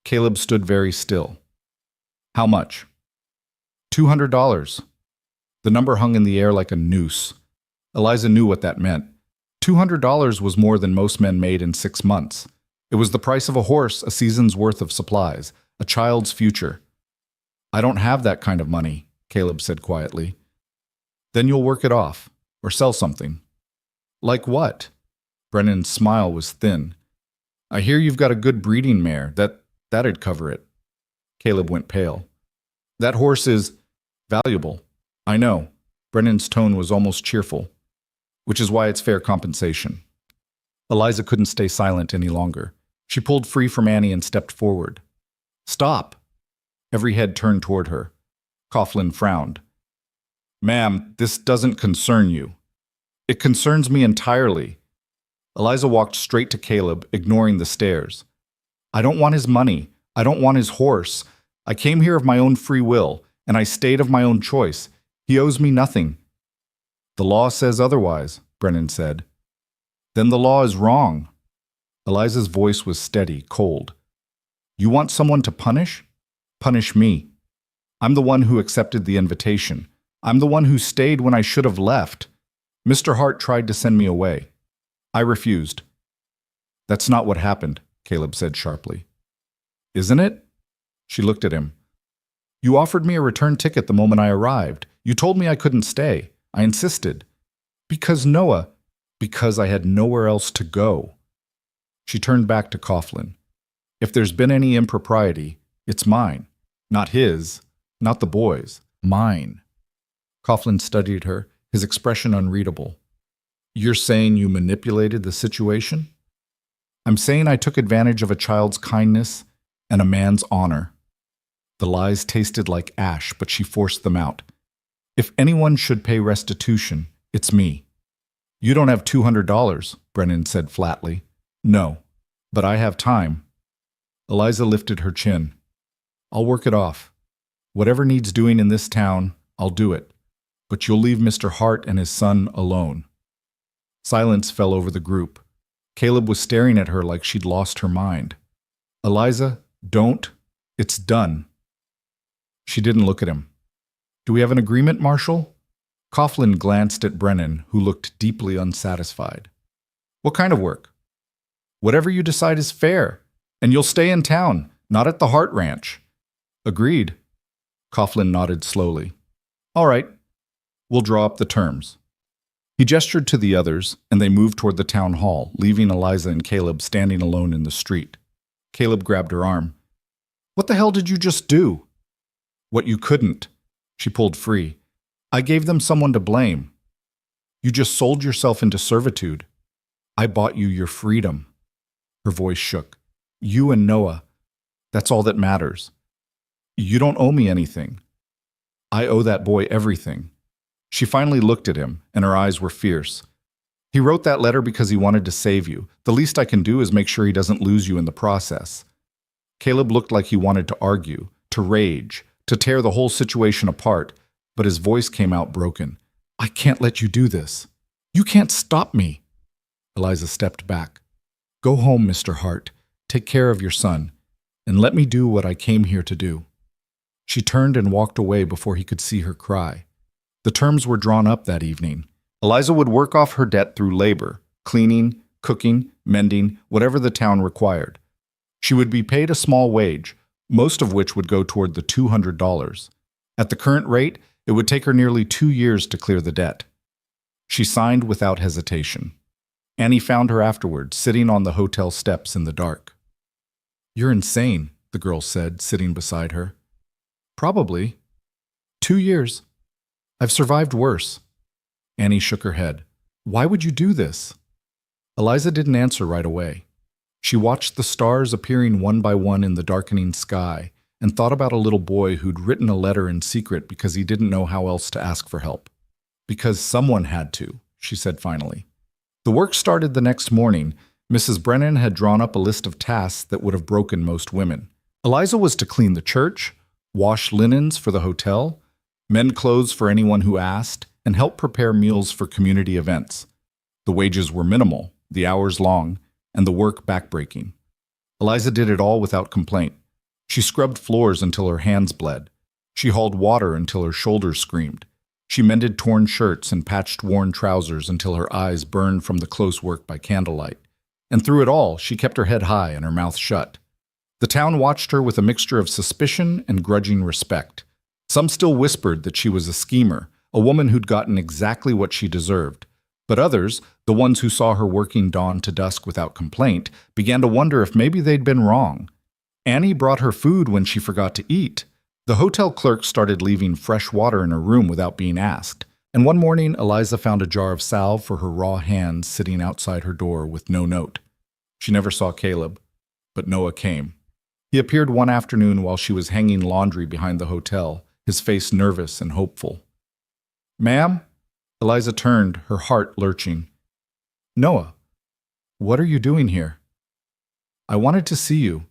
Caleb stood very still. How much? $200. The number hung in the air like a noose. Eliza knew what that meant. $200 was more than most men made in 6 months. It was the price of a horse, a season's worth of supplies, a child's future. I don't have that kind of money, Caleb said quietly. Then you'll work it off, or sell something. Like what? Brennan's smile was thin. I hear you've got a good breeding mare. That'd cover it. Caleb went pale. That horse is valuable. I know. Brennan's tone was almost cheerful, which is why it's fair compensation. Eliza couldn't stay silent any longer. She pulled free from Annie and stepped forward. Stop! Every head turned toward her. Coughlin frowned. Ma'am, this doesn't concern you. It concerns me entirely. Eliza walked straight to Caleb, ignoring the stares. I don't want his money. I don't want his horse. I came here of my own free will, and I stayed of my own choice. He owes me nothing. The law says otherwise, Brennan said. Then the law is wrong. Eliza's voice was steady, cold. You want someone to punish? Punish me. I'm the one who accepted the invitation. I'm the one who stayed when I should have left. Mr. Hart tried to send me away. I refused. That's not what happened, Caleb said sharply. Isn't it? She looked at him. You offered me a return ticket the moment I arrived. You told me I couldn't stay. I insisted. Because I had nowhere else to go. She turned back to Coughlin. If there's been any impropriety, it's mine. Not his, not the boys. Mine. Coughlin studied her, his expression unreadable. You're saying you manipulated the situation? I'm saying I took advantage of a child's kindness and a man's honor. The lies tasted like ash, but she forced them out. If anyone should pay restitution, it's me. You don't have $200, Brennan said flatly. No, but I have time. Eliza lifted her chin. I'll work it off. Whatever needs doing in this town, I'll do it. But you'll leave Mr. Hart and his son alone. Silence fell over the group. Caleb was staring at her like she'd lost her mind. Eliza, don't. It's done. She didn't look at him. Do we have an agreement, Marshal? Coughlin glanced at Brennan, who looked deeply unsatisfied. What kind of work? Whatever you decide is fair, and you'll stay in town, not at the Hart Ranch. Agreed. Coughlin nodded slowly. All right, we'll draw up the terms. He gestured to the others, and they moved toward the town hall, leaving Eliza and Caleb standing alone in the street. Caleb grabbed her arm. What the hell did you just do? What you couldn't. She pulled free. I gave them someone to blame. You just sold yourself into servitude. I bought you your freedom. Her voice shook. You and Noah. That's all that matters. You don't owe me anything. I owe that boy everything. She finally looked at him, and her eyes were fierce. He wrote that letter because he wanted to save you. The least I can do is make sure he doesn't lose you in the process. Caleb looked like he wanted to argue, to rage, to tear the whole situation apart, but his voice came out broken. I can't let you do this. You can't stop me. Eliza stepped back. Go home, Mr. Hart. Take care of your son, and let me do what I came here to do. She turned and walked away before he could see her cry. The terms were drawn up that evening. Eliza would work off her debt through labor, cleaning, cooking, mending, whatever the town required. She would be paid a small wage, most of which would go toward the $200. At the current rate, it would take her nearly 2 years to clear the debt. She signed without hesitation. Annie found her afterward, sitting on the hotel steps in the dark. You're insane, the girl said, sitting beside her. Probably. 2 years. I've survived worse. Annie shook her head. Why would you do this? Eliza didn't answer right away. She watched the stars appearing one by one in the darkening sky and thought about a little boy who'd written a letter in secret because he didn't know how else to ask for help. Because someone had to, she said finally. The work started the next morning. Mrs. Brennan had drawn up a list of tasks that would have broken most women. Eliza was to clean the church, wash linens for the hotel, mend clothes for anyone who asked, and help prepare meals for community events. The wages were minimal, the hours long, and the work backbreaking. Eliza did it all without complaint. She scrubbed floors until her hands bled. She hauled water until her shoulders screamed. She mended torn shirts and patched worn trousers until her eyes burned from the close work by candlelight. And through it all, she kept her head high and her mouth shut. The town watched her with a mixture of suspicion and grudging respect. Some still whispered that she was a schemer, a woman who'd gotten exactly what she deserved. But others, the ones who saw her working dawn to dusk without complaint, began to wonder if maybe they'd been wrong. Annie brought her food when she forgot to eat. The hotel clerk started leaving fresh water in her room without being asked. And one morning, Eliza found a jar of salve for her raw hands sitting outside her door with no note. She never saw Caleb, but Noah came. He appeared one afternoon while she was hanging laundry behind the hotel, his face nervous and hopeful. "Ma'am?" Eliza turned, her heart lurching. "Noah, what are you doing here?" "I wanted to see you."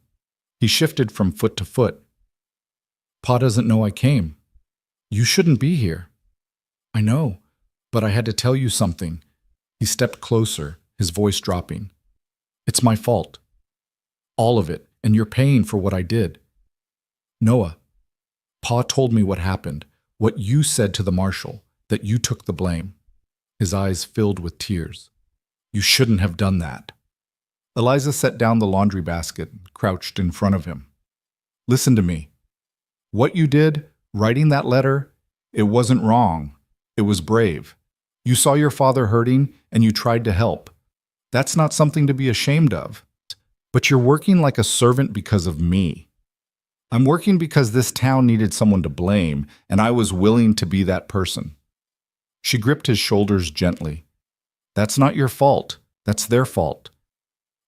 He shifted from foot to foot. "Pa doesn't know I came. You shouldn't be here." "I know, but I had to tell you something." He stepped closer, his voice dropping. "It's my fault. All of it, and you're paying for what I did." "Noah, Pa told me what happened, what you said to the marshal, that you took the blame." His eyes filled with tears. "You shouldn't have done that." Eliza set down the laundry basket and crouched in front of him. "Listen to me. What you did, writing that letter, it wasn't wrong. It was brave. You saw your father hurting, and you tried to help. That's not something to be ashamed of. But you're working like a servant because of me. I'm working because this town needed someone to blame, and I was willing to be that person." She gripped his shoulders gently. "That's not your fault. That's their fault.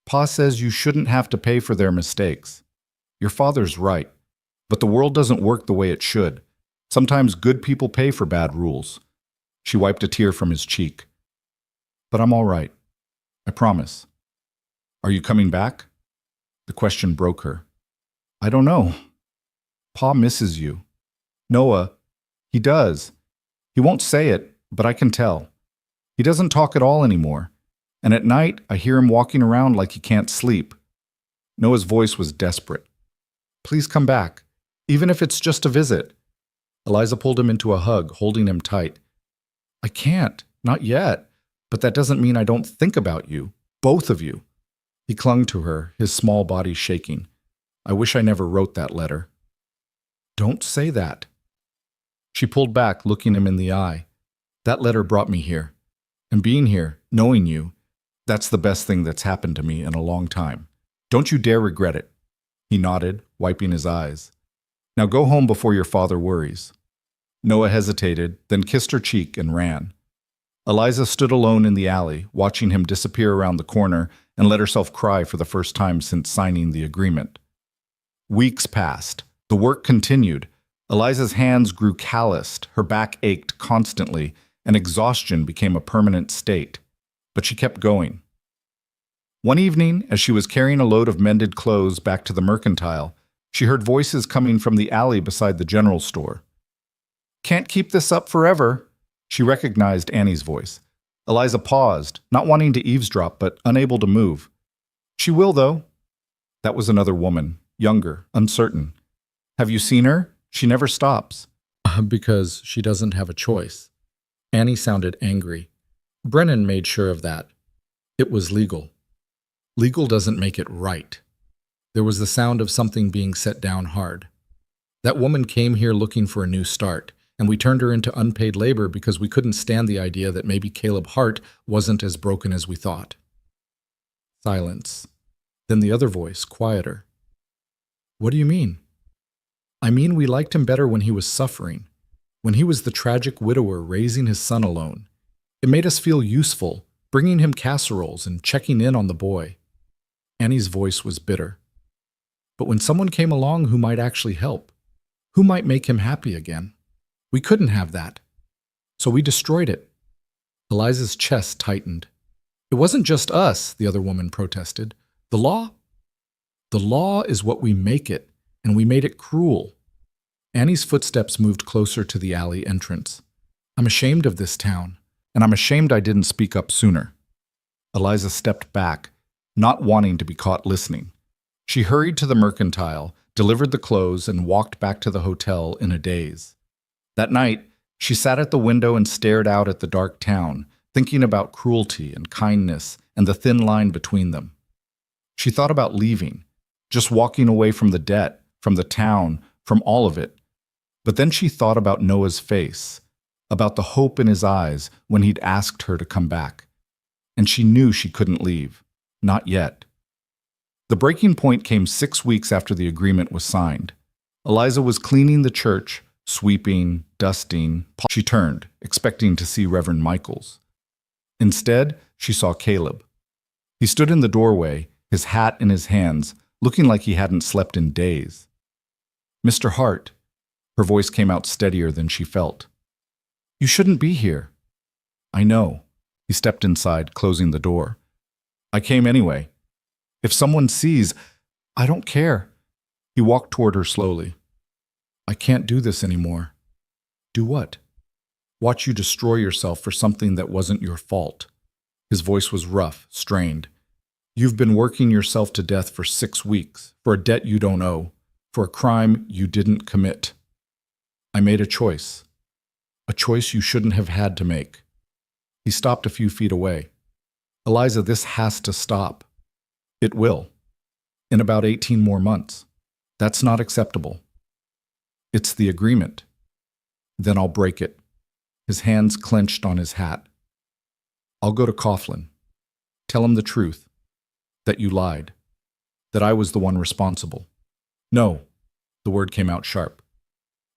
Pa says you shouldn't have to pay for their mistakes. Your father's right, but the world doesn't work the way it should. Sometimes good people pay for bad rules." She wiped a tear from his cheek. "But I'm all right. I promise." "Are you coming back?" The question broke her. "I don't know. Pa misses you." "Noah, he does. He won't say it, but I can tell. He doesn't talk at all anymore. And at night, I hear him walking around like he can't sleep." Noah's voice was desperate. "Please come back, even if it's just a visit." Eliza pulled him into a hug, holding him tight. "I can't, not yet, but that doesn't mean I don't think about you, both of you." He clung to her, his small body shaking. "I wish I never wrote that letter." "Don't say that." She pulled back, looking him in the eye. "That letter brought me here. And being here, knowing you, that's the best thing that's happened to me in a long time. Don't you dare regret it." He nodded, wiping his eyes. "Now go home before your father worries." Noah hesitated, then kissed her cheek and ran. Eliza stood alone in the alley, watching him disappear around the corner, and let herself cry for the first time since signing the agreement. Weeks passed. The work continued. Eliza's hands grew calloused, her back ached constantly, and exhaustion became a permanent state. But she kept going. One evening, as she was carrying a load of mended clothes back to the mercantile, she heard voices coming from the alley beside the general store. "Can't keep this up forever." She recognized Annie's voice. Eliza paused, not wanting to eavesdrop, but unable to move. "She will, though." That was another woman, younger, uncertain. "Have you seen her? She never stops." "Because she doesn't have a choice." Annie sounded angry. Brennan made sure of that. It was legal. Legal doesn't make it right. There was the sound of something being set down hard. "That woman came here looking for a new start, and we turned her into unpaid labor because we couldn't stand the idea that maybe Caleb Hart wasn't as broken as we thought." Silence. Then the other voice, quieter. "What do you mean?" "I mean we liked him better when he was suffering, when he was the tragic widower raising his son alone. It made us feel useful, bringing him casseroles and checking in on the boy." Annie's voice was bitter. "But when someone came along who might actually help, who might make him happy again, we couldn't have that. So we destroyed it." Eliza's chest tightened. "It wasn't just us," the other woman protested. "The law? The law is what we make it, and we made it cruel." Annie's footsteps moved closer to the alley entrance. "I'm ashamed of this town, and I'm ashamed I didn't speak up sooner." Eliza stepped back, not wanting to be caught listening. She hurried to the mercantile, delivered the clothes, and walked back to the hotel in a daze. That night, she sat at the window and stared out at the dark town, thinking about cruelty and kindness and the thin line between them. She thought about leaving, just walking away from the debt, from the town, from all of it. But then she thought about Noah's face, about the hope in his eyes when he'd asked her to come back. And she knew she couldn't leave. Not yet. The breaking point came 6 weeks after the agreement was signed. Eliza was cleaning the church, Sweeping, dusting. She turned, expecting to see Reverend Michaels. Instead, she saw Caleb. He stood in the doorway, his hat in his hands, looking like he hadn't slept in days. "Mr. Hart," her voice came out steadier than she felt. "You shouldn't be here." "I know." He stepped inside, closing the door. "I came anyway. If someone sees, I don't care." He walked toward her slowly. "I can't do this anymore." "Do what?" "Watch you destroy yourself for something that wasn't your fault." His voice was rough, strained. "You've been working yourself to death for 6 weeks, for a debt you don't owe, for a crime you didn't commit. I made a choice you shouldn't have had to make." He stopped a few feet away. "Eliza, this has to stop." "It will. In about 18 more months. That's not acceptable." "It's the agreement." "Then I'll break it." His hands clenched on his hat. "I'll go to Coughlin. Tell him the truth. That you lied. That I was the one responsible." "No." The word came out sharp.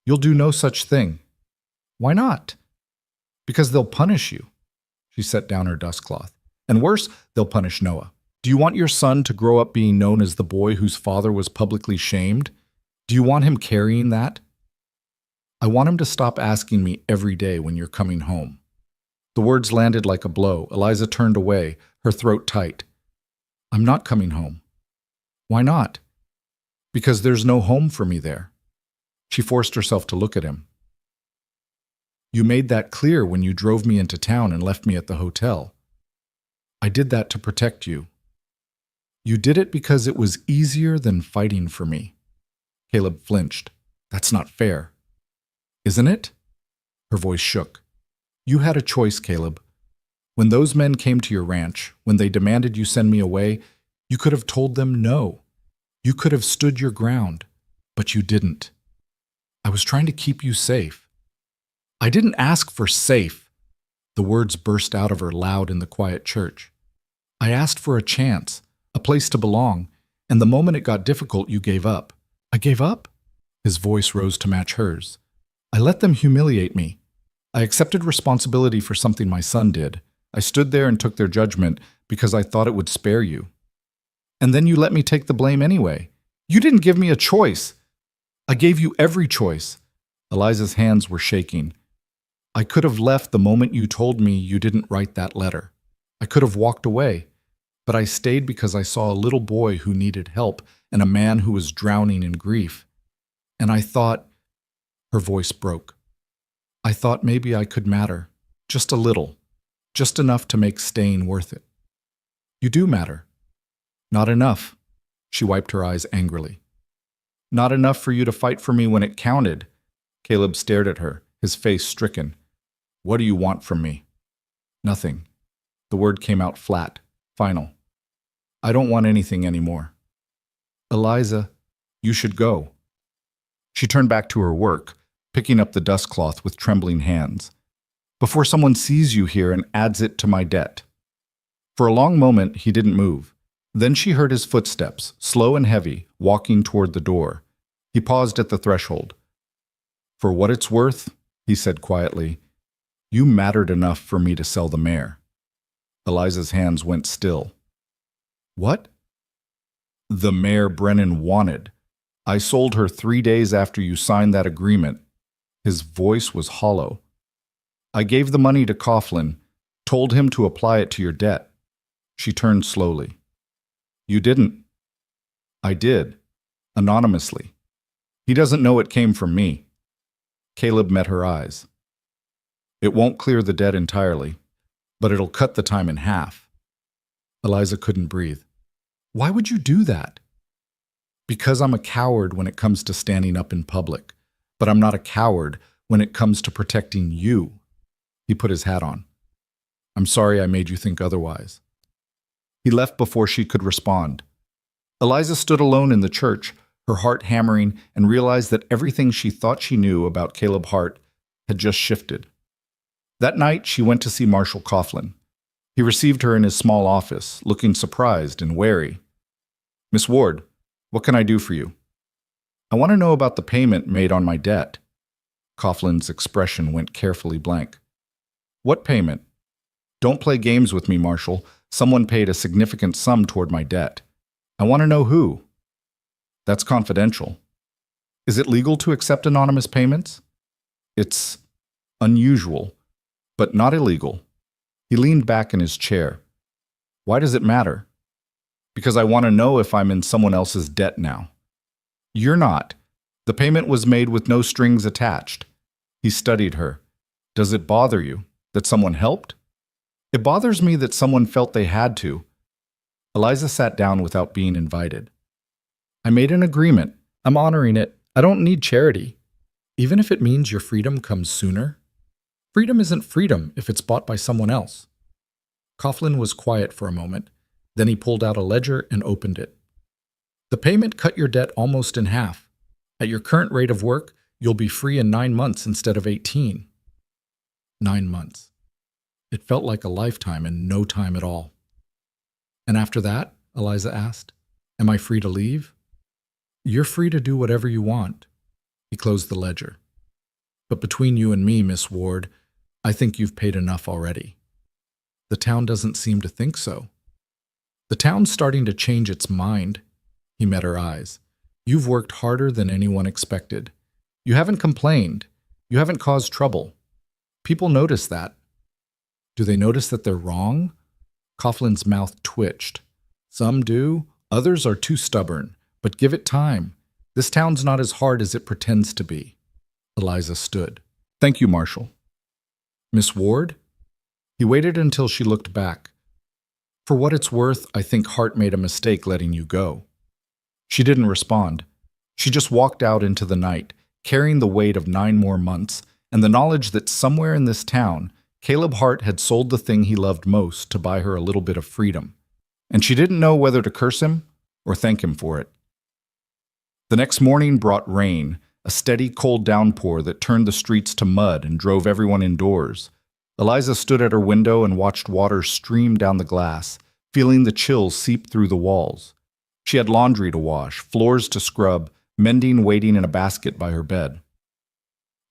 "You'll do no such thing." "Why not?" "Because they'll punish you." She set down her dustcloth. "And worse, they'll punish Noah. Do you want your son to grow up being known as the boy whose father was publicly shamed? Do you want him carrying that?" "I want him to stop asking me every day when you're coming home." The words landed like a blow. Eliza turned away, her throat tight. "I'm not coming home." "Why not?" "Because there's no home for me there." She forced herself to look at him. "You made that clear when you drove me into town and left me at the hotel." "I did that to protect you." "You did it because it was easier than fighting for me." Caleb flinched. "That's not fair." "Isn't it?" Her voice shook. "You had a choice, Caleb. When those men came to your ranch, when they demanded you send me away, you could have told them no. You could have stood your ground, but you didn't. I was trying to keep you safe." "I didn't ask for safe." The words burst out of her loud in the quiet church. "I asked for a chance, a place to belong, and the moment it got difficult, you gave up." "I gave up?" His voice rose to match hers. "I let them humiliate me. I accepted responsibility for something my son did. I stood there and took their judgment because I thought it would spare you. And then you let me take the blame anyway. You didn't give me a choice." "I gave you every choice." Eliza's hands were shaking. "I could have left the moment you told me you didn't write that letter. I could have walked away. But I stayed because I saw a little boy who needed help and a man who was drowning in grief. And I thought—" Her voice broke. "I thought maybe I could matter. Just a little. Just enough to make staying worth it." "You do matter." "Not enough." She wiped her eyes angrily. "Not enough for you to fight for me when it counted." Caleb stared at her, his face stricken. "What do you want from me?" "Nothing." The word came out flat, final. "I don't want anything anymore." "Eliza, you should go." She turned back to her work, picking up the dustcloth with trembling hands. "Before someone sees you here and adds it to my debt." For a long moment, he didn't move. Then she heard his footsteps, slow and heavy, walking toward the door. He paused at the threshold. "For what it's worth," he said quietly, "you mattered enough for me to sell the mare." Eliza's hands went still. "What?" "The mare Brennan wanted. I sold her 3 days after you signed that agreement." His voice was hollow. "I gave the money to Coughlin, told him to apply it to your debt." She turned slowly. "You didn't." "I did. Anonymously. He doesn't know it came from me." Caleb met her eyes. "It won't clear the debt entirely, but it'll cut the time in half." Eliza couldn't breathe. "Why would you do that?" "Because I'm a coward when it comes to standing up in public, but I'm not a coward when it comes to protecting you." He put his hat on. "I'm sorry I made you think otherwise." He left before she could respond. Eliza stood alone in the church, her heart hammering, and realized that everything she thought she knew about Caleb Hart had just shifted. That night, she went to see Marshal Coughlin. He received her in his small office, looking surprised and wary. "Miss Ward, what can I do for you?" "I want to know about the payment made on my debt." Coughlin's expression went carefully blank. What payment? Don't play games with me, Marshall. Someone paid a significant sum toward my debt. I want to know who. That's confidential. Is it legal to accept anonymous payments? It's unusual, but not illegal. He leaned back in his chair. Why does it matter? Because I want to know if I'm in someone else's debt now. You're not. The payment was made with no strings attached. He studied her. Does it bother you that someone helped? It bothers me that someone felt they had to. Eliza sat down without being invited. I made an agreement. I'm honoring it. I don't need charity. Even if it means your freedom comes sooner. Freedom isn't freedom if it's bought by someone else. Coughlin was quiet for a moment. Then he pulled out a ledger and opened it. The payment cut your debt almost in half. At your current rate of work, you'll be free in 9 months instead of 18. 9 months. It felt like a lifetime and no time at all. And after that, Eliza asked, am I free to leave? You're free to do whatever you want. He closed the ledger. But between you and me, Miss Ward, I think you've paid enough already. The town doesn't seem to think so. The town's starting to change its mind. He met her eyes. You've worked harder than anyone expected. You haven't complained. You haven't caused trouble. People notice that. Do they notice that they're wrong? Coughlin's mouth twitched. Some do. Others are too stubborn. But give it time. This town's not as hard as it pretends to be. Eliza stood. Thank you, Marshall. Miss Ward? He waited until she looked back. For what it's worth, I think Hart made a mistake letting you go. She didn't respond. She just walked out into the night, carrying the weight of 9 more months and the knowledge that somewhere in this town, Caleb Hart had sold the thing he loved most to buy her a little bit of freedom. And she didn't know whether to curse him or thank him for it. The next morning brought rain, a steady cold downpour that turned the streets to mud and drove everyone indoors. Eliza stood at her window and watched water stream down the glass, feeling the chill seep through the walls. She had laundry to wash, floors to scrub, mending waiting in a basket by her bed.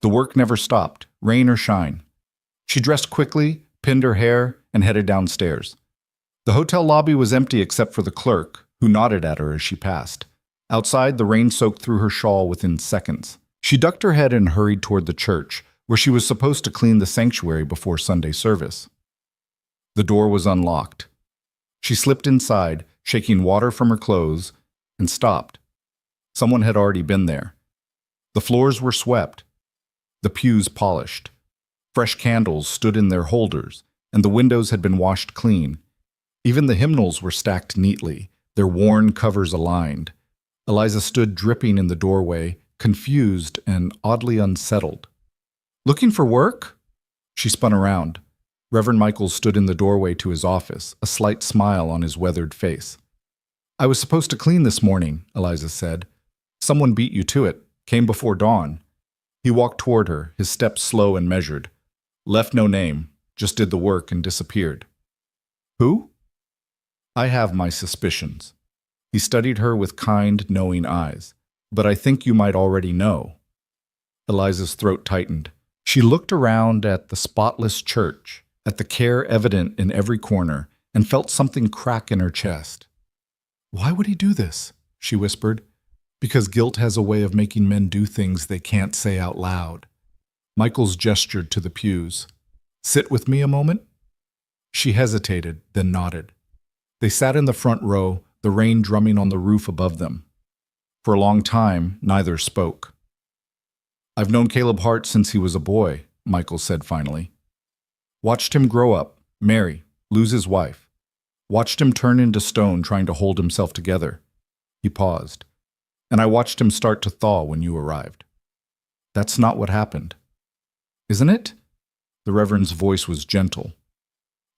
The work never stopped, rain or shine. She dressed quickly, pinned her hair, and headed downstairs. The hotel lobby was empty except for the clerk, who nodded at her as she passed. Outside, the rain soaked through her shawl within seconds. She ducked her head and hurried toward the church, where she was supposed to clean the sanctuary before Sunday service. The door was unlocked. She slipped inside, shaking water from her clothes, and stopped. Someone had already been there. The floors were swept, the pews polished. Fresh candles stood in their holders, and the windows had been washed clean. Even the hymnals were stacked neatly, their worn covers aligned. Eliza stood dripping in the doorway, confused and oddly unsettled. Looking for work? She spun around. Reverend Michaels stood in the doorway to his office, a slight smile on his weathered face. I was supposed to clean this morning, Eliza said. Someone beat you to it, came before dawn. He walked toward her, his steps slow and measured. Left no name, just did the work and disappeared. Who? I have my suspicions. He studied her with kind, knowing eyes. But I think you might already know. Eliza's throat tightened. She looked around at the spotless church, at the care evident in every corner, and felt something crack in her chest. Why would he do this? She whispered. Because guilt has a way of making men do things they can't say out loud. Michaels gestured to the pews. Sit with me a moment? She hesitated, then nodded. They sat in the front row, the rain drumming on the roof above them. For a long time, neither spoke. I've known Caleb Hart since he was a boy, Michaels said finally. Watched him grow up, marry, lose his wife. Watched him turn into stone trying to hold himself together. He paused. And I watched him start to thaw when you arrived. That's not what happened. Isn't it? The Reverend's voice was gentle.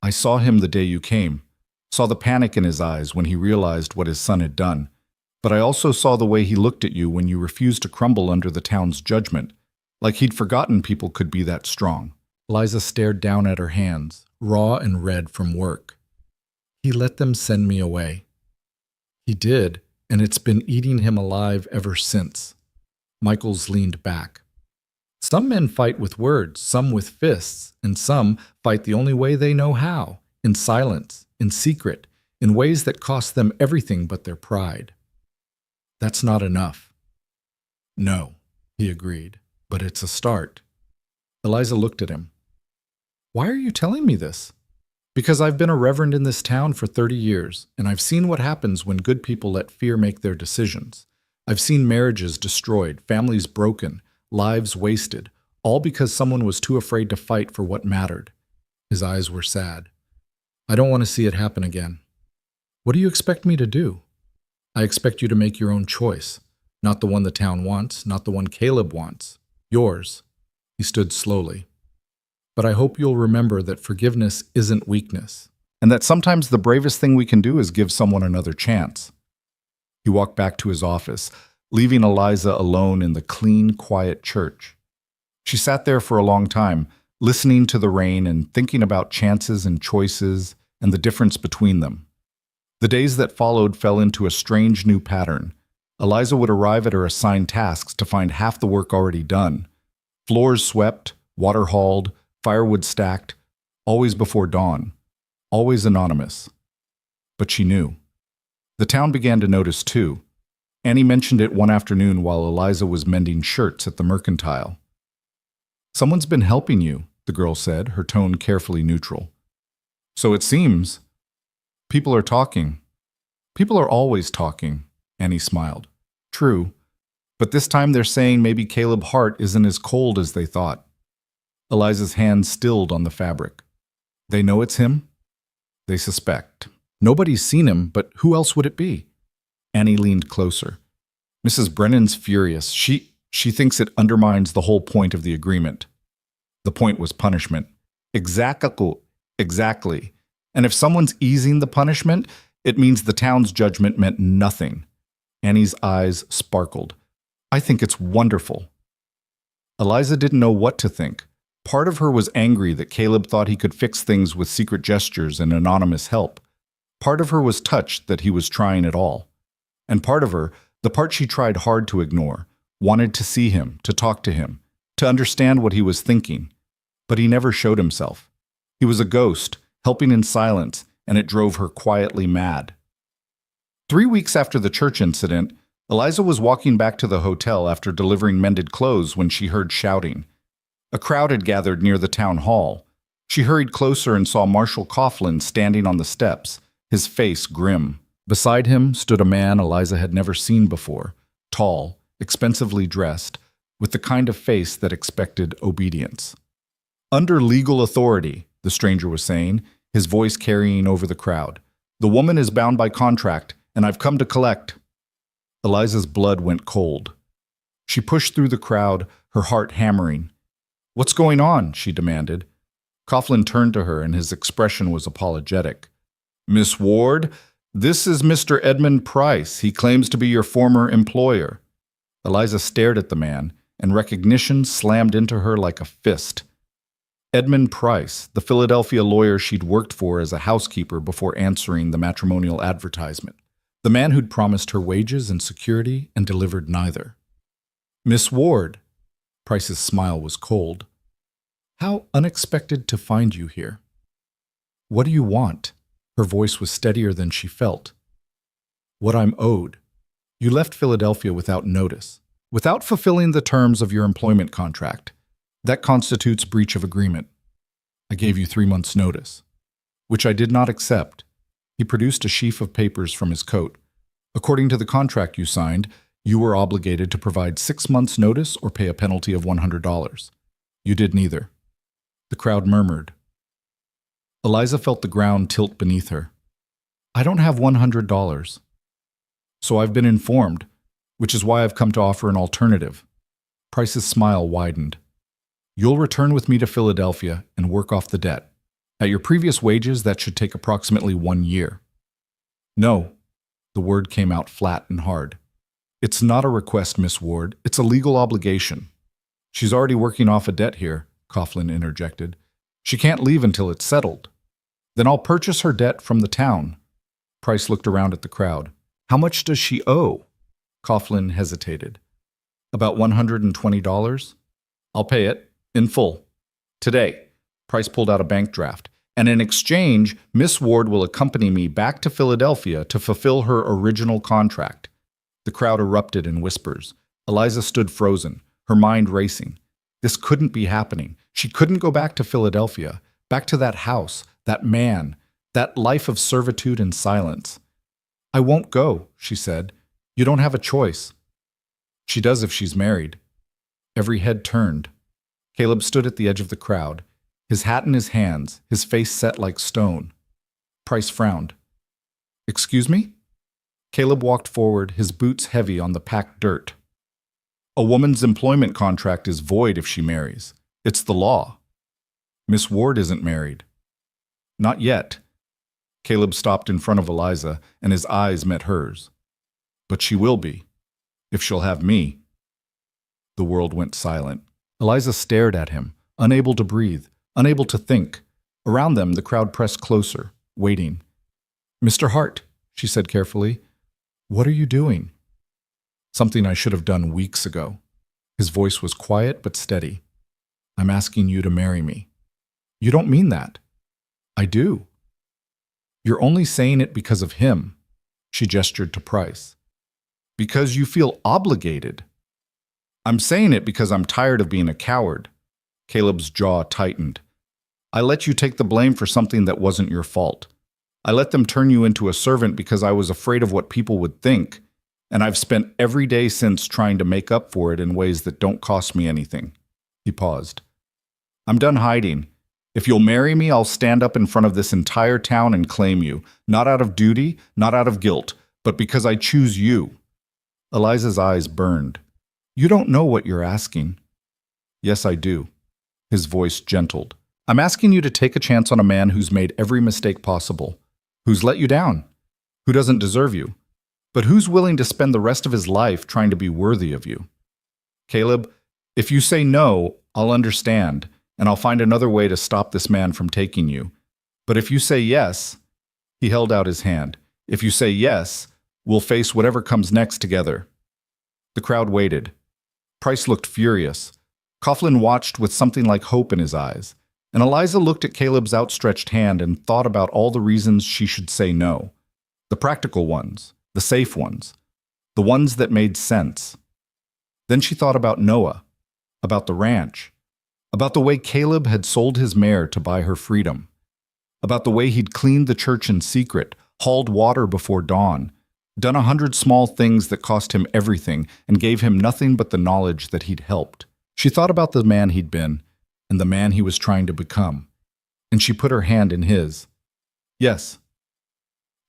I saw him the day you came, saw the panic in his eyes when he realized what his son had done, but I also saw the way he looked at you when you refused to crumble under the town's judgment, like he'd forgotten people could be that strong. Eliza stared down at her hands, raw and red from work. He let them send me away. He did, and it's been eating him alive ever since. Michaels leaned back. Some men fight with words, some with fists, and some fight the only way they know how, in silence, in secret, in ways that cost them everything but their pride. That's not enough. No, he agreed, but it's a start. Eliza looked at him. Why are you telling me this? Because I've been a reverend in this town for 30 years, and I've seen what happens when good people let fear make their decisions. I've seen marriages destroyed, families broken, lives wasted, all because someone was too afraid to fight for what mattered. His eyes were sad. I don't want to see it happen again. What do you expect me to do? I expect you to make your own choice. Not the one the town wants, not the one Caleb wants. Yours. He stood slowly. But I hope you'll remember that forgiveness isn't weakness, and that sometimes the bravest thing we can do is give someone another chance. He walked back to his office, leaving Eliza alone in the clean, quiet church. She sat there for a long time, listening to the rain and thinking about chances and choices and the difference between them. The days that followed fell into a strange new pattern. Eliza would arrive at her assigned tasks to find half the work already done. Floors swept, water hauled, firewood stacked, always before dawn, always anonymous. But she knew. The town began to notice too. Annie mentioned it one afternoon while Eliza was mending shirts at the mercantile. Someone's been helping you, the girl said, her tone carefully neutral. So it seems. People are talking. People are always talking, Annie smiled. True, but this time they're saying maybe Caleb Hart isn't as cold as they thought. Eliza's hand stilled on the fabric. They know it's him? They suspect. Nobody's seen him, but who else would it be? Annie leaned closer. Mrs. Brennan's furious. She thinks it undermines the whole point of the agreement. The point was punishment. Exactly. And if someone's easing the punishment, it means the town's judgment meant nothing. Annie's eyes sparkled. I think it's wonderful. Eliza didn't know what to think. Part of her was angry that Caleb thought he could fix things with secret gestures and anonymous help. Part of her was touched that he was trying at all. And part of her, the part she tried hard to ignore, wanted to see him, to talk to him, to understand what he was thinking. But he never showed himself. He was a ghost, helping in silence, and it drove her quietly mad. 3 weeks after the church incident, Eliza was walking back to the hotel after delivering mended clothes when she heard shouting. A crowd had gathered near the town hall. She hurried closer and saw Marshal Coughlin standing on the steps, his face grim. Beside him stood a man Eliza had never seen before, tall, expensively dressed, with the kind of face that expected obedience. Under legal authority, the stranger was saying, his voice carrying over the crowd. The woman is bound by contract, and I've come to collect. Eliza's blood went cold. She pushed through the crowd, her heart hammering. What's going on? She demanded. Coughlin turned to her, and his expression was apologetic. Miss Ward, this is Mr. Edmund Price. He claims to be your former employer. Eliza stared at the man, and recognition slammed into her like a fist. Edmund Price, the Philadelphia lawyer she'd worked for as a housekeeper before answering the matrimonial advertisement. The man who'd promised her wages and security and delivered neither. Miss Ward. Price's smile was cold. How unexpected to find you here. What do you want? Her voice was steadier than she felt. What I'm owed. You left Philadelphia without notice, without fulfilling the terms of your employment contract. That constitutes breach of agreement. I gave you 3 months' notice, which I did not accept. He produced a sheaf of papers from his coat. According to the contract you signed, you were obligated to provide 6 months' notice or pay a penalty of $100. You did neither. The crowd murmured. Eliza felt the ground tilt beneath her. I don't have $100. So I've been informed, which is why I've come to offer an alternative. Price's smile widened. You'll return with me to Philadelphia and work off the debt. At your previous wages, that should take approximately 1 year. No. The word came out flat and hard. It's not a request, Miss Ward. It's a legal obligation. She's already working off a debt here, Coughlin interjected. She can't leave until it's settled. Then I'll purchase her debt from the town. Price looked around at the crowd. How much does she owe? Coughlin hesitated. About $120? I'll pay it, in full. Today. Price pulled out a bank draft. And in exchange, Miss Ward will accompany me back to Philadelphia to fulfill her original contract. The crowd erupted in whispers. Eliza stood frozen, her mind racing. This couldn't be happening. She couldn't go back to Philadelphia, back to that house, that man, that life of servitude and silence. I won't go, she said. You don't have a choice. She does if she's married. Every head turned. Caleb stood at the edge of the crowd, his hat in his hands, his face set like stone. Price frowned. Excuse me? Caleb walked forward, his boots heavy on the packed dirt. A woman's employment contract is void if she marries. It's the law. Miss Ward isn't married. Not yet. Caleb stopped in front of Eliza, and his eyes met hers. But she will be, if she'll have me. The world went silent. Eliza stared at him, unable to breathe, unable to think. Around them, the crowd pressed closer, waiting. Mr. Hart, she said carefully, what are you doing? Something I should have done weeks ago. His voice was quiet but steady. I'm asking you to marry me. You don't mean that. I do. You're only saying it because of him. She gestured to Price. Because you feel obligated. I'm saying it because I'm tired of being a coward. Caleb's jaw tightened. I let you take the blame for something that wasn't your fault. I let them turn you into a servant because I was afraid of what people would think, and I've spent every day since trying to make up for it in ways that don't cost me anything. He paused. I'm done hiding. If you'll marry me, I'll stand up in front of this entire town and claim you, not out of duty, not out of guilt, but because I choose you. Eliza's eyes burned. You don't know what you're asking. Yes, I do. His voice gentled. I'm asking you to take a chance on a man who's made every mistake possible, who's let you down, who doesn't deserve you, but who's willing to spend the rest of his life trying to be worthy of you. Caleb, if you say no, I'll understand, and I'll find another way to stop this man from taking you. But if you say yes, he held out his hand. If you say yes, we'll face whatever comes next together. The crowd waited. Price looked furious. Coughlin watched with something like hope in his eyes, and Eliza looked at Caleb's outstretched hand and thought about all the reasons she should say no. The practical ones, the safe ones, the ones that made sense. Then she thought about Noah, about the ranch, about the way Caleb had sold his mare to buy her freedom, about the way he'd cleaned the church in secret, hauled water before dawn, done 100 small things that cost him everything and gave him nothing but the knowledge that he'd helped. She thought about the man he'd been and the man he was trying to become, and she put her hand in his. Yes.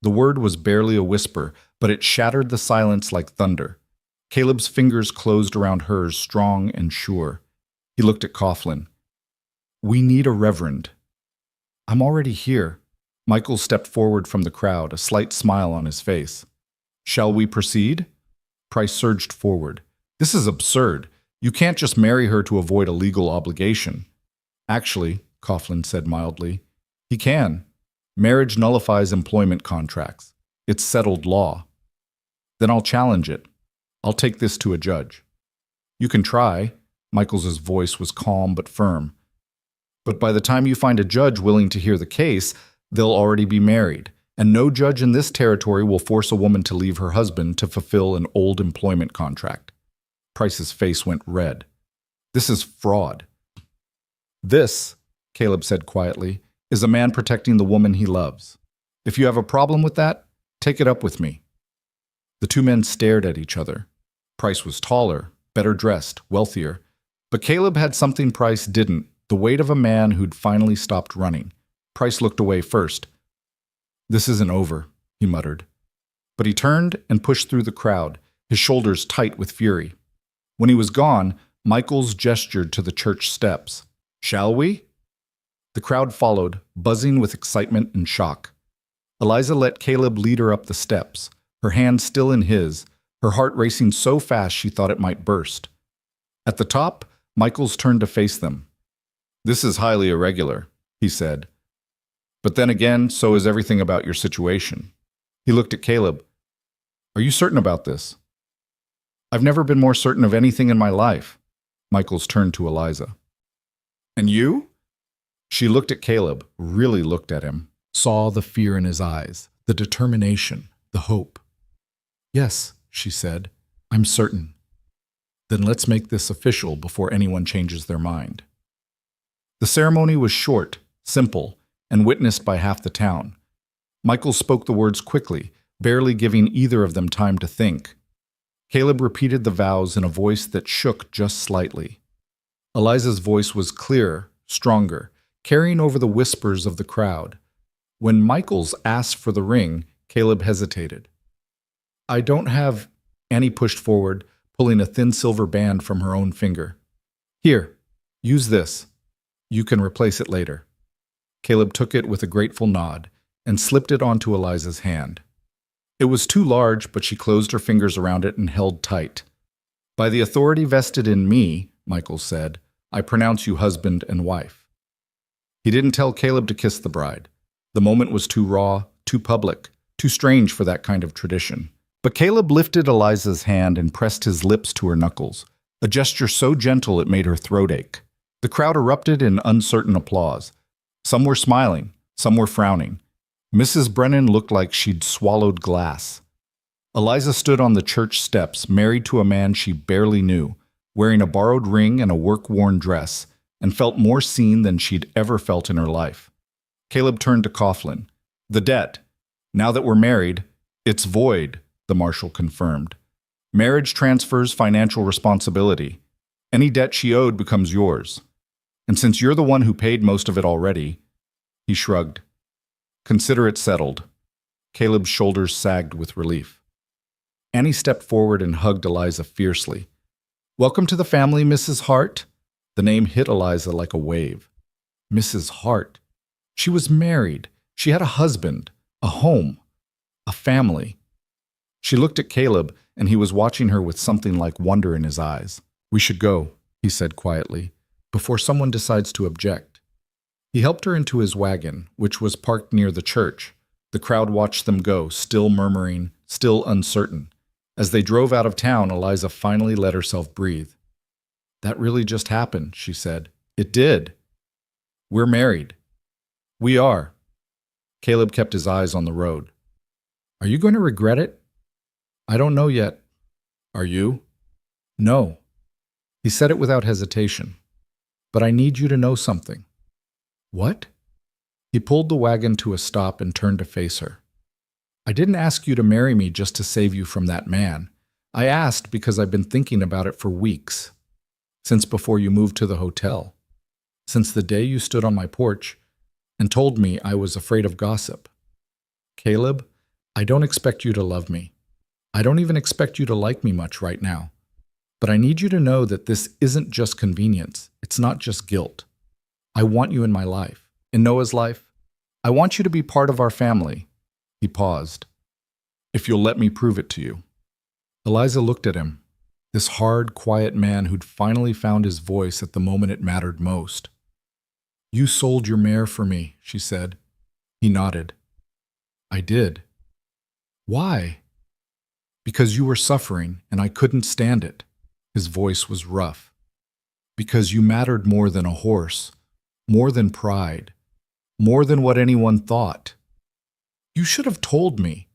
The word was barely a whisper, but it shattered the silence like thunder. Caleb's fingers closed around hers, strong and sure. He looked at Coughlin. We need a reverend. I'm already here. Michael stepped forward from the crowd, a slight smile on his face. Shall we proceed? Price surged forward. This is absurd. You can't just marry her to avoid a legal obligation. Actually, Coughlin said mildly, he can. Marriage nullifies employment contracts. It's settled law. Then I'll challenge it. I'll take this to a judge. You can try. Michael's voice was calm but firm. But by the time you find a judge willing to hear the case, they'll already be married, and no judge in this territory will force a woman to leave her husband to fulfill an old employment contract. Price's face went red. This is fraud. This, Caleb said quietly, is a man protecting the woman he loves. If you have a problem with that, take it up with me. The two men stared at each other. Price was taller, better dressed, wealthier, but Caleb had something Price didn't, the weight of a man who'd finally stopped running. Price looked away first. This isn't over, he muttered. But he turned and pushed through the crowd, his shoulders tight with fury. When he was gone, Michaels gestured to the church steps. Shall we? The crowd followed, buzzing with excitement and shock. Eliza let Caleb lead her up the steps, her hand still in his, her heart racing so fast she thought it might burst. At the top, Michaels turned to face them. This is highly irregular, he said. But then again, so is everything about your situation. He looked at Caleb. Are you certain about this? I've never been more certain of anything in my life. Michaels turned to Eliza. And you? She looked at Caleb, really looked at him, saw the fear in his eyes, the determination, the hope. Yes, she said, I'm certain. Then let's make this official before anyone changes their mind. The ceremony was short, simple, and witnessed by half the town. Michael spoke the words quickly, barely giving either of them time to think. Caleb repeated the vows in a voice that shook just slightly. Eliza's voice was clearer, stronger, carrying over the whispers of the crowd. When Michaels asked for the ring, Caleb hesitated. I don't have... Annie pushed forward, pulling a thin silver band from her own finger. Here, use this. You can replace it later. Caleb took it with a grateful nod and slipped it onto Eliza's hand. It was too large, but she closed her fingers around it and held tight. By the authority vested in me, Michaels said, I pronounce you husband and wife. He didn't tell Caleb to kiss the bride. The moment was too raw, too public, too strange for that kind of tradition. But Caleb lifted Eliza's hand and pressed his lips to her knuckles, a gesture so gentle it made her throat ache. The crowd erupted in uncertain applause. Some were smiling, some were frowning. Mrs. Brennan looked like she'd swallowed glass. Eliza stood on the church steps, married to a man she barely knew, wearing a borrowed ring and a work-worn dress, and felt more seen than she'd ever felt in her life. Caleb turned to Coughlin. The debt. Now that we're married, it's void, the marshal confirmed. Marriage transfers financial responsibility. Any debt she owed becomes yours. And since you're the one who paid most of it already, he shrugged. Consider it settled. Caleb's shoulders sagged with relief. Annie stepped forward and hugged Eliza fiercely. Welcome to the family, Mrs. Hart. The name hit Eliza like a wave. Mrs. Hart. She was married. She had a husband, a home, a family. She looked at Caleb, and he was watching her with something like wonder in his eyes. We should go, he said quietly, before someone decides to object. He helped her into his wagon, which was parked near the church. The crowd watched them go, still murmuring, still uncertain. As they drove out of town, Eliza finally let herself breathe. That really just happened, she said. It did. We're married. We are. Caleb kept his eyes on the road. Are you going to regret it? I don't know yet. Are you? No. He said it without hesitation. But I need you to know something. What? He pulled the wagon to a stop and turned to face her. I didn't ask you to marry me just to save you from that man. I asked because I've been thinking about it for weeks. Since before you moved to the hotel. Since the day you stood on my porch and told me I was afraid of gossip. Caleb, I don't expect you to love me. I don't even expect you to like me much right now. But I need you to know that this isn't just convenience. It's not just guilt. I want you in my life. In Noah's life. I want you to be part of our family. He paused. If you'll let me prove it to you. Eliza looked at him. This hard, quiet man who'd finally found his voice at the moment it mattered most. You sold your mare for me, she said. He nodded. I did. Why? Because you were suffering and I couldn't stand it. His voice was rough. Because you mattered more than a horse, more than pride, more than what anyone thought. You should have told me.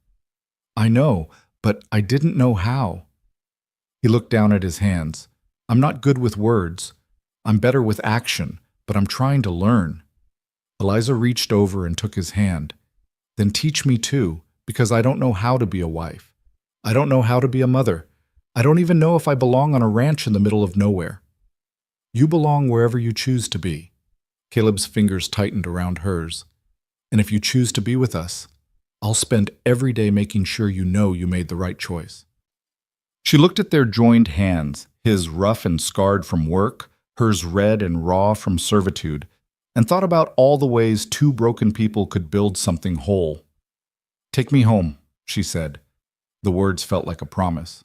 I know, but I didn't know how. He looked down at his hands. I'm not good with words. I'm better with action, but I'm trying to learn. Eliza reached over and took his hand. Then teach me too, because I don't know how to be a wife. I don't know how to be a mother. I don't even know if I belong on a ranch in the middle of nowhere. You belong wherever you choose to be. Caleb's fingers tightened around hers. And if you choose to be with us, I'll spend every day making sure you know you made the right choice. She looked at their joined hands, his rough and scarred from work, hers red and raw from servitude, and thought about all the ways two broken people could build something whole. Take me home, she said. The words felt like a promise.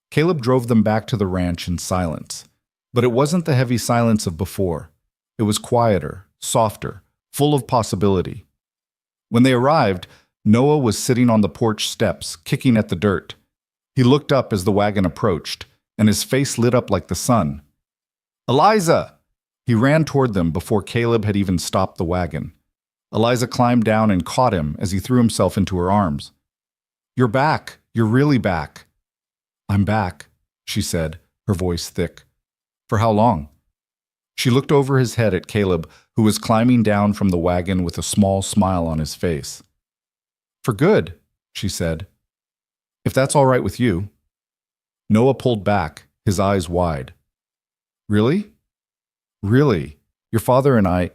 Caleb drove them back to the ranch in silence. But it wasn't the heavy silence of before. It was quieter, softer, full of possibility. When they arrived, Noah was sitting on the porch steps, kicking at the dirt. He looked up as the wagon approached, and his face lit up like the sun. Eliza! He ran toward them before Caleb had even stopped the wagon. Eliza climbed down and caught him as he threw himself into her arms. You're back. You're really back. I'm back, she said, her voice thick. For how long? She looked over his head at Caleb, who was climbing down from the wagon with a small smile on his face. For good, she said. If that's all right with you. Noah pulled back, his eyes wide. Really? Really? Your father and I…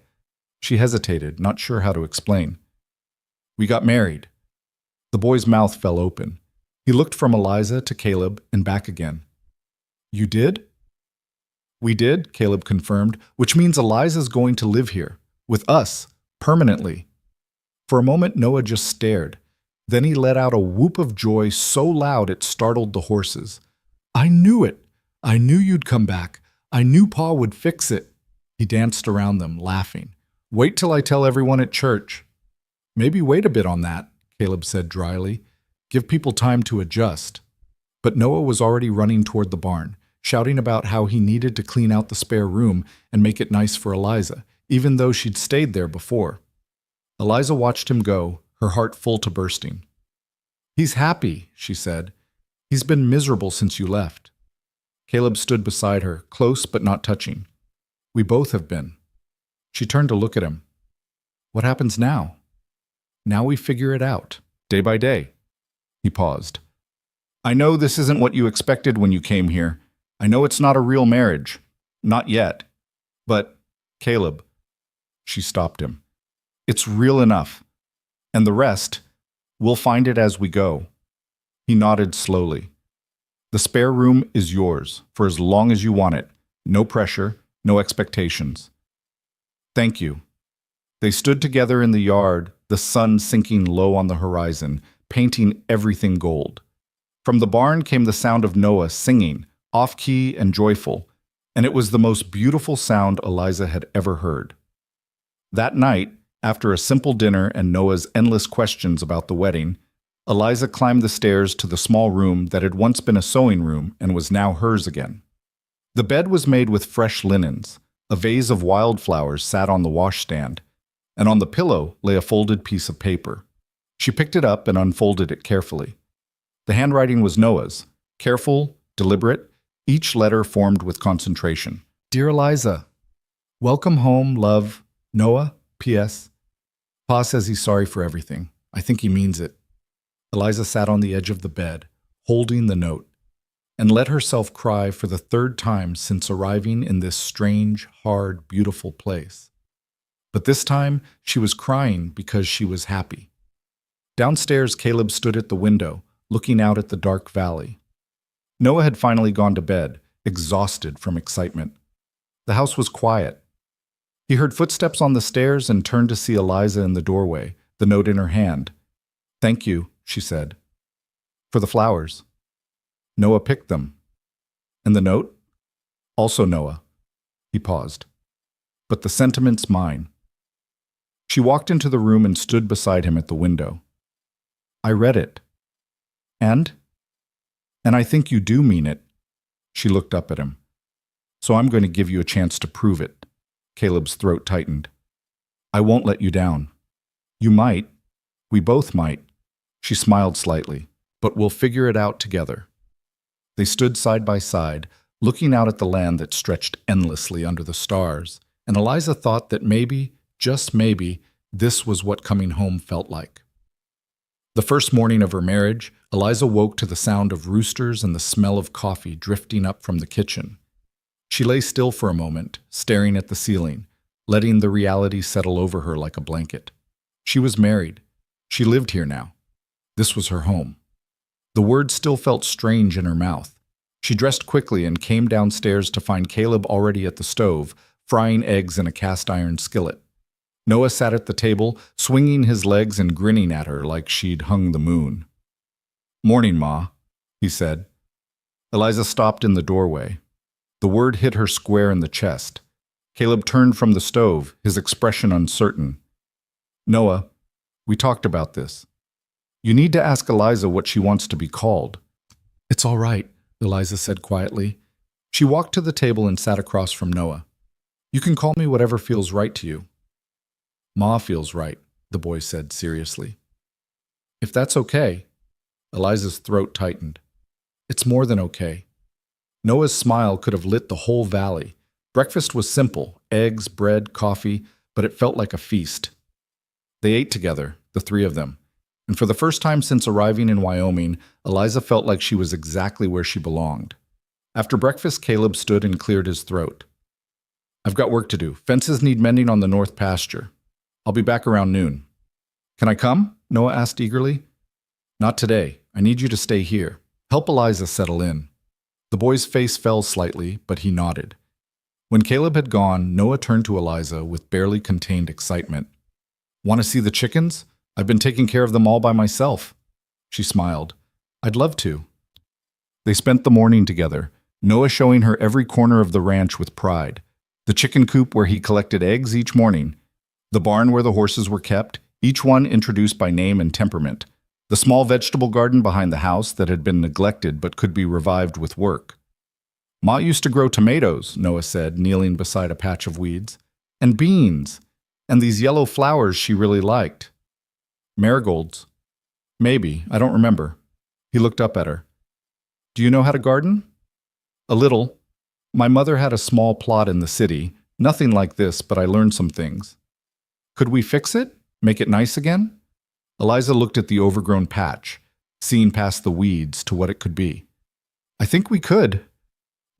She hesitated, not sure how to explain. We got married. The boy's mouth fell open. He looked from Eliza to Caleb and back again. You did? We did, Caleb confirmed, which means Eliza's going to live here, with us, permanently. For a moment, Noah just stared. Then he let out a whoop of joy so loud it startled the horses. I knew it! I knew you'd come back. I knew Pa would fix it. He danced around them, laughing. Wait till I tell everyone at church. Maybe wait a bit on that, Caleb said dryly. Give people time to adjust. But Noah was already running toward the barn, shouting about how he needed to clean out the spare room and make it nice for Eliza, even though she'd stayed there before. Eliza watched him go, her heart full to bursting. He's happy, she said. He's been miserable since you left. Caleb stood beside her, close but not touching. We both have been. She turned to look at him. What happens now? Now we figure it out, day by day. He paused. I know this isn't what you expected when you came here. I know it's not a real marriage. Not yet. But, Caleb, she stopped him. It's real enough. And the rest, we'll find it as we go. He nodded slowly. The spare room is yours for as long as you want it. No pressure, no expectations. Thank you. They stood together in the yard, the sun sinking low on the horizon, painting everything gold. From the barn came the sound of Noah singing, off-key and joyful, and it was the most beautiful sound Eliza had ever heard. That night, after a simple dinner and Noah's endless questions about the wedding, Eliza climbed the stairs to the small room that had once been a sewing room and was now hers again. The bed was made with fresh linens. A vase of wildflowers sat on the washstand, and on the pillow lay a folded piece of paper. She picked it up and unfolded it carefully. The handwriting was Noah's, careful, deliberate, each letter formed with concentration. Dear Eliza, welcome home, love, Noah, P.S. Pa says he's sorry for everything. I think he means it. Eliza sat on the edge of the bed, holding the note, and let herself cry for the third time since arriving in this strange, hard, beautiful place. But this time, she was crying because she was happy. Downstairs, Caleb stood at the window, looking out at the dark valley. Noah had finally gone to bed, exhausted from excitement. The house was quiet. He heard footsteps on the stairs and turned to see Eliza in the doorway, the note in her hand. Thank you, she said. For the flowers. Noah picked them. And the note? Also Noah. He paused. But the sentiment's mine. She walked into the room and stood beside him at the window. I read it. And? And I think you do mean it. She looked up at him. So I'm going to give you a chance to prove it. Caleb's throat tightened. I won't let you down. You might. We both might. She smiled slightly. But we'll figure it out together. They stood side by side, looking out at the land that stretched endlessly under the stars, and Eliza thought that maybe, just maybe, this was what coming home felt like. The first morning of her marriage, Eliza woke to the sound of roosters and the smell of coffee drifting up from the kitchen. She lay still for a moment, staring at the ceiling, letting the reality settle over her like a blanket. She was married. She lived here now. This was her home. The words still felt strange in her mouth. She dressed quickly and came downstairs to find Caleb already at the stove, frying eggs in a cast-iron skillet. Noah sat at the table, swinging his legs and grinning at her like she'd hung the moon. Morning, Ma, he said. Eliza stopped in the doorway. The word hit her square in the chest. Caleb turned from the stove, his expression uncertain. Noah, we talked about this. You need to ask Eliza what she wants to be called. It's all right, Eliza said quietly. She walked to the table and sat across from Noah. You can call me whatever feels right to you. Ma feels right, the boy said seriously. If that's okay. Eliza's throat tightened. It's more than okay. Noah's smile could have lit the whole valley. Breakfast was simple, eggs, bread, coffee, but it felt like a feast. They ate together, the three of them, and for the first time since arriving in Wyoming, Eliza felt like she was exactly where she belonged. After breakfast, Caleb stood and cleared his throat. I've got work to do. Fences need mending on the north pasture. I'll be back around noon. Can I come? Noah asked eagerly. Not today. I need you to stay here. Help Eliza settle in. The boy's face fell slightly, but he nodded. When Caleb had gone, Noah turned to Eliza with barely contained excitement. Want to see the chickens? I've been taking care of them all by myself. She smiled. I'd love to. They spent the morning together, Noah showing her every corner of the ranch with pride. The chicken coop where he collected eggs each morning, the barn where the horses were kept, each one introduced by name and temperament, the small vegetable garden behind the house that had been neglected but could be revived with work. Ma used to grow tomatoes, Noah said, kneeling beside a patch of weeds, and beans, and these yellow flowers she really liked. Marigolds. Maybe, I don't remember. He looked up at her. Do you know how to garden? A little. My mother had a small plot in the city, nothing like this, but I learned some things. Could we fix it? Make it nice again? Eliza looked at the overgrown patch, seeing past the weeds to what it could be. I think we could.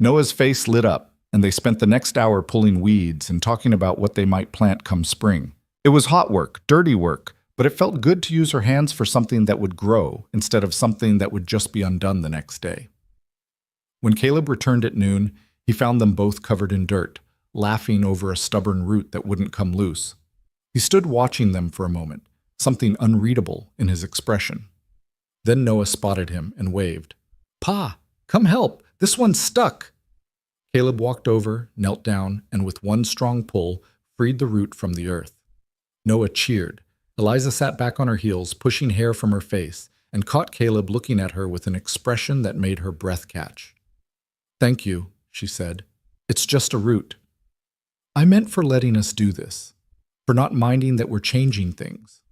Noah's face lit up, and they spent the next hour pulling weeds and talking about what they might plant come spring. It was hot work, dirty work, but it felt good to use her hands for something that would grow instead of something that would just be undone the next day. When Caleb returned at noon, he found them both covered in dirt, laughing over a stubborn root that wouldn't come loose. He stood watching them for a moment, something unreadable in his expression. Then Noah spotted him and waved. Pa, come help, this one's stuck. Caleb walked over, knelt down, and with one strong pull, freed the root from the earth. Noah cheered. Eliza sat back on her heels, pushing hair from her face, and caught Caleb looking at her with an expression that made her breath catch. Thank you, she said. It's just a root. I meant for letting us do this, for not minding that we're changing things.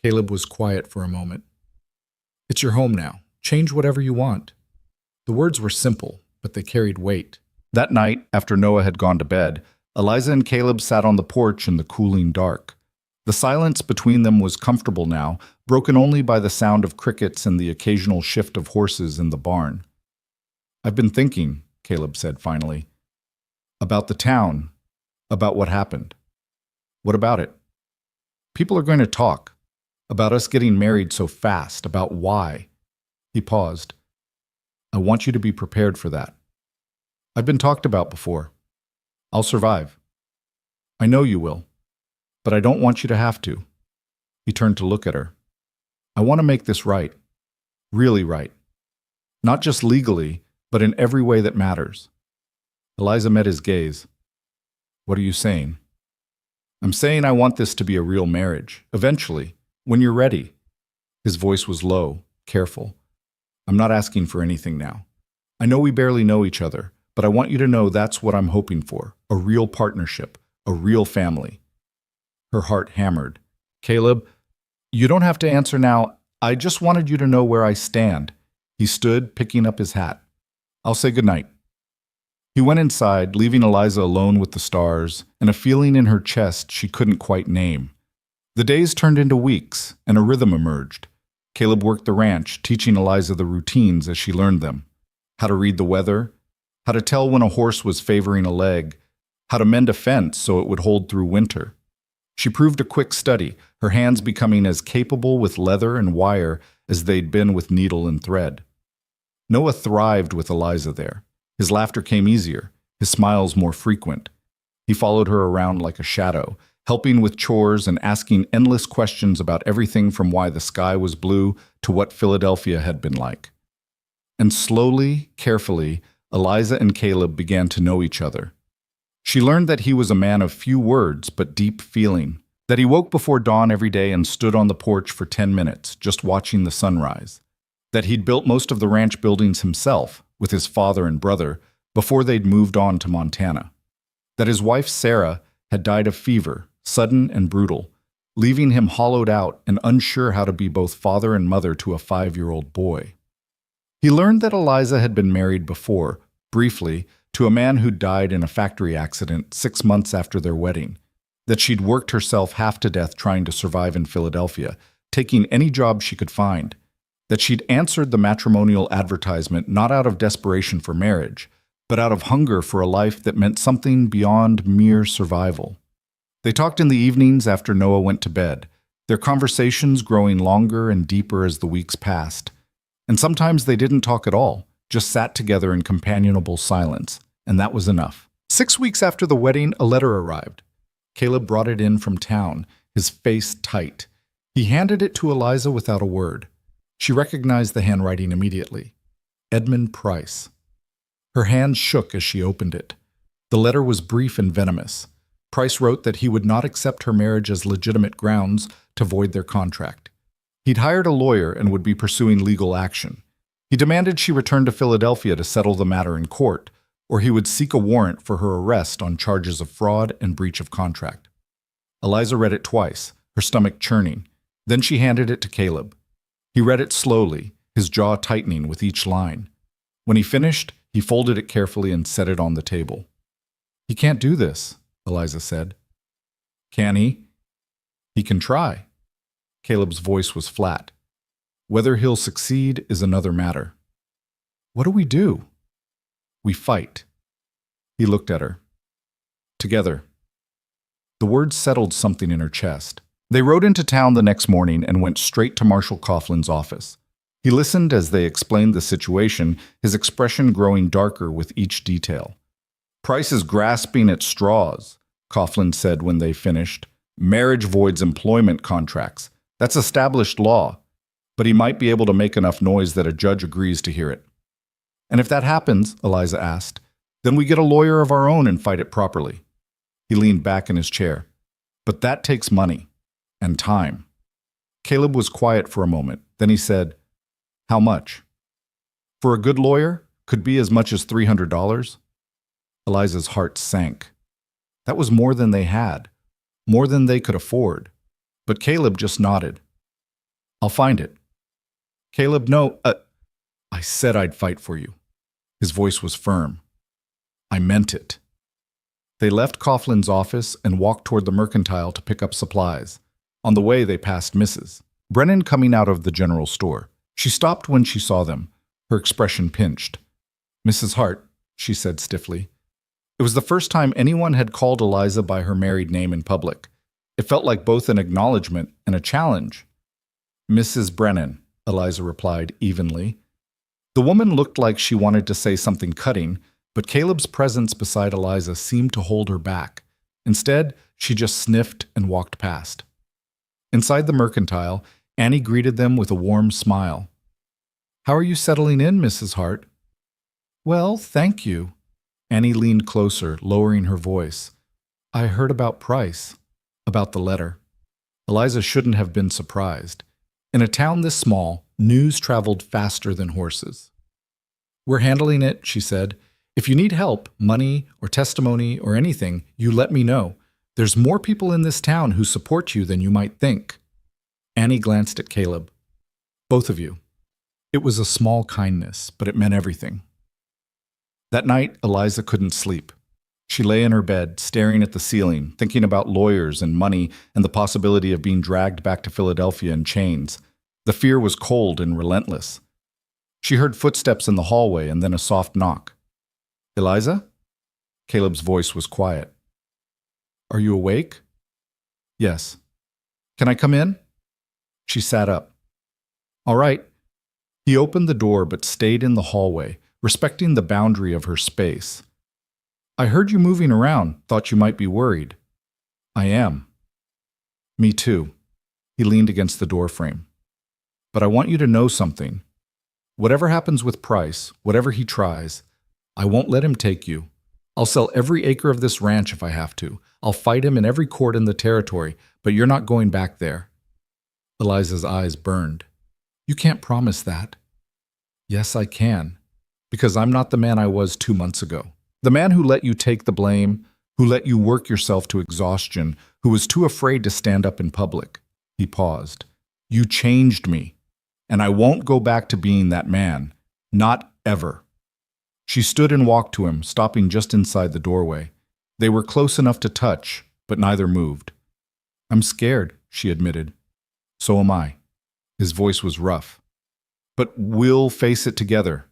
Caleb was quiet for a moment. It's your home now. Change whatever you want. The words were simple, but they carried weight. That night, after Noah had gone to bed, Eliza and Caleb sat on the porch in the cooling dark. The silence between them was comfortable now, broken only by the sound of crickets and the occasional shift of horses in the barn. I've been thinking, Caleb said finally, about the town, about what happened. What about it? People are going to talk about us getting married so fast, about why. He paused. I want you to be prepared for that. I've been talked about before. I'll survive. I know you will, but I don't want you to have to. He turned to look at her. I want to make this right, really right. Not just legally, but in every way that matters. Eliza met his gaze. What are you saying? I'm saying I want this to be a real marriage, eventually, when you're ready. His voice was low, careful. I'm not asking for anything now. I know we barely know each other, but I want you to know that's what I'm hoping for, a real partnership, a real family. Her heart hammered. Caleb, you don't have to answer now. I just wanted you to know where I stand. He stood, picking up his hat. I'll say goodnight. He went inside, leaving Eliza alone with the stars and a feeling in her chest she couldn't quite name. The days turned into weeks, and a rhythm emerged. Caleb worked the ranch, teaching Eliza the routines as she learned them. How to read the weather, how to tell when a horse was favoring a leg, how to mend a fence so it would hold through winter. She proved a quick study, her hands becoming as capable with leather and wire as they'd been with needle and thread. Noah thrived with Eliza there. His laughter came easier, his smiles more frequent. He followed her around like a shadow, helping with chores and asking endless questions about everything from why the sky was blue to what Philadelphia had been like. And slowly, carefully, Eliza and Caleb began to know each other. She learned that he was a man of few words but deep feeling, that he woke before dawn every day and stood on the porch for 10 minutes, just watching the sunrise, that he'd built most of the ranch buildings himself, with his father and brother, before they'd moved on to Montana. That his wife Sarah had died of fever, sudden and brutal, leaving him hollowed out and unsure how to be both father and mother to a 5-year-old boy. He learned that Eliza had been married before, briefly, to a man who died in a factory accident 6 months after their wedding, that she'd worked herself half to death trying to survive in Philadelphia, taking any job she could find, that she'd answered the matrimonial advertisement not out of desperation for marriage, but out of hunger for a life that meant something beyond mere survival. They talked in the evenings after Noah went to bed, their conversations growing longer and deeper as the weeks passed. And sometimes they didn't talk at all, just sat together in companionable silence, and that was enough. 6 weeks after the wedding, a letter arrived. Caleb brought it in from town, his face tight. He handed it to Eliza without a word. She recognized the handwriting immediately. Edmund Price. Her hands shook as she opened it. The letter was brief and venomous. Price wrote that he would not accept her marriage as legitimate grounds to void their contract. He'd hired a lawyer and would be pursuing legal action. He demanded she return to Philadelphia to settle the matter in court, or he would seek a warrant for her arrest on charges of fraud and breach of contract. Eliza read it twice, her stomach churning. Then she handed it to Caleb. He read it slowly, his jaw tightening with each line. When he finished, he folded it carefully and set it on the table. "He can't do this," Eliza said. "Can he?" "He can try." Caleb's voice was flat. "Whether he'll succeed is another matter." "What do we do?" "We fight." He looked at her. "Together." The words settled something in her chest. They rode into town the next morning and went straight to Marshal Coughlin's office. He listened as they explained the situation, his expression growing darker with each detail. "Price is grasping at straws," Coughlin said when they finished. "Marriage voids employment contracts. That's established law. But he might be able to make enough noise that a judge agrees to hear it." "And if that happens," Eliza asked, "then we get a lawyer of our own and fight it properly." He leaned back in his chair. "But that takes money. And time." Caleb was quiet for a moment. Then he said, "How much?" "For a good lawyer, could be as much as $300. Eliza's heart sank. That was more than they had, more than they could afford. But Caleb just nodded. "I'll find it." "Caleb, no, I said I'd fight for you." His voice was firm. "I meant it." They left Coughlin's office and walked toward the mercantile to pick up supplies. On the way, they passed Mrs. Brennan coming out of the general store. She stopped when she saw them, her expression pinched. "Mrs. Hart," she said stiffly. It was the first time anyone had called Eliza by her married name in public. It felt like both an acknowledgement and a challenge. "Mrs. Brennan," Eliza replied evenly. The woman looked like she wanted to say something cutting, but Caleb's presence beside Eliza seemed to hold her back. Instead, she just sniffed and walked past. Inside the mercantile, Annie greeted them with a warm smile. "How are you settling in, Mrs. Hart?" "Well, thank you." Annie leaned closer, lowering her voice. "I heard about Price, about the letter." Eliza shouldn't have been surprised. In a town this small, news traveled faster than horses. "We're handling it," she said. "If you need help, money or testimony or anything, you let me know. There's more people in this town who support you than you might think." Annie glanced at Caleb. "Both of you." It was a small kindness, but it meant everything. That night, Eliza couldn't sleep. She lay in her bed, staring at the ceiling, thinking about lawyers and money and the possibility of being dragged back to Philadelphia in chains. The fear was cold and relentless. She heard footsteps in the hallway and then a soft knock. "Eliza?" Caleb's voice was quiet. "Are you awake?" "Yes." "Can I come in?" She sat up. "All right." He opened the door but stayed in the hallway, respecting the boundary of her space. "I heard you moving around, thought you might be worried." "I am." "Me too." He leaned against the doorframe. "But I want you to know something. Whatever happens with Price, whatever he tries, I won't let him take you. I'll sell every acre of this ranch if I have to. I'll fight him in every court in the territory, but you're not going back there." Eliza's eyes burned. "You can't promise that." "Yes, I can." Because I'm not the man I was 2 months ago. The man who let you take the blame, who let you work yourself to exhaustion, who was too afraid to stand up in public. He paused. You changed me, and I won't go back to being that man. Not ever. She stood and walked to him, stopping just inside the doorway. They were close enough to touch, but neither moved. I'm scared, she admitted. So am I. His voice was rough. But we'll face it together.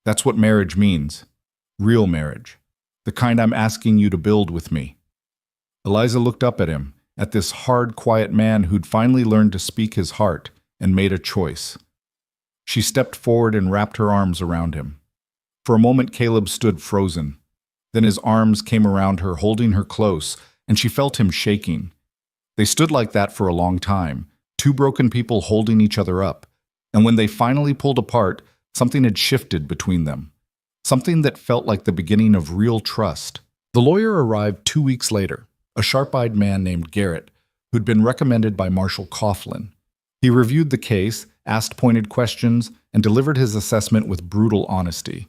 That's what marriage means. Real marriage. The kind I'm asking you to build with me. Eliza looked up at him, at this hard, quiet man who'd finally learned to speak his heart and made a choice. She stepped forward and wrapped her arms around him. For a moment, Caleb stood frozen. Then his arms came around her, holding her close, and she felt him shaking. They stood like that for a long time, two broken people holding each other up. And when they finally pulled apart, something had shifted between them. Something that felt like the beginning of real trust. The lawyer arrived 2 weeks later, a sharp-eyed man named Garrett, who'd been recommended by Marshal Coughlin. He reviewed the case, asked pointed questions, and delivered his assessment with brutal honesty.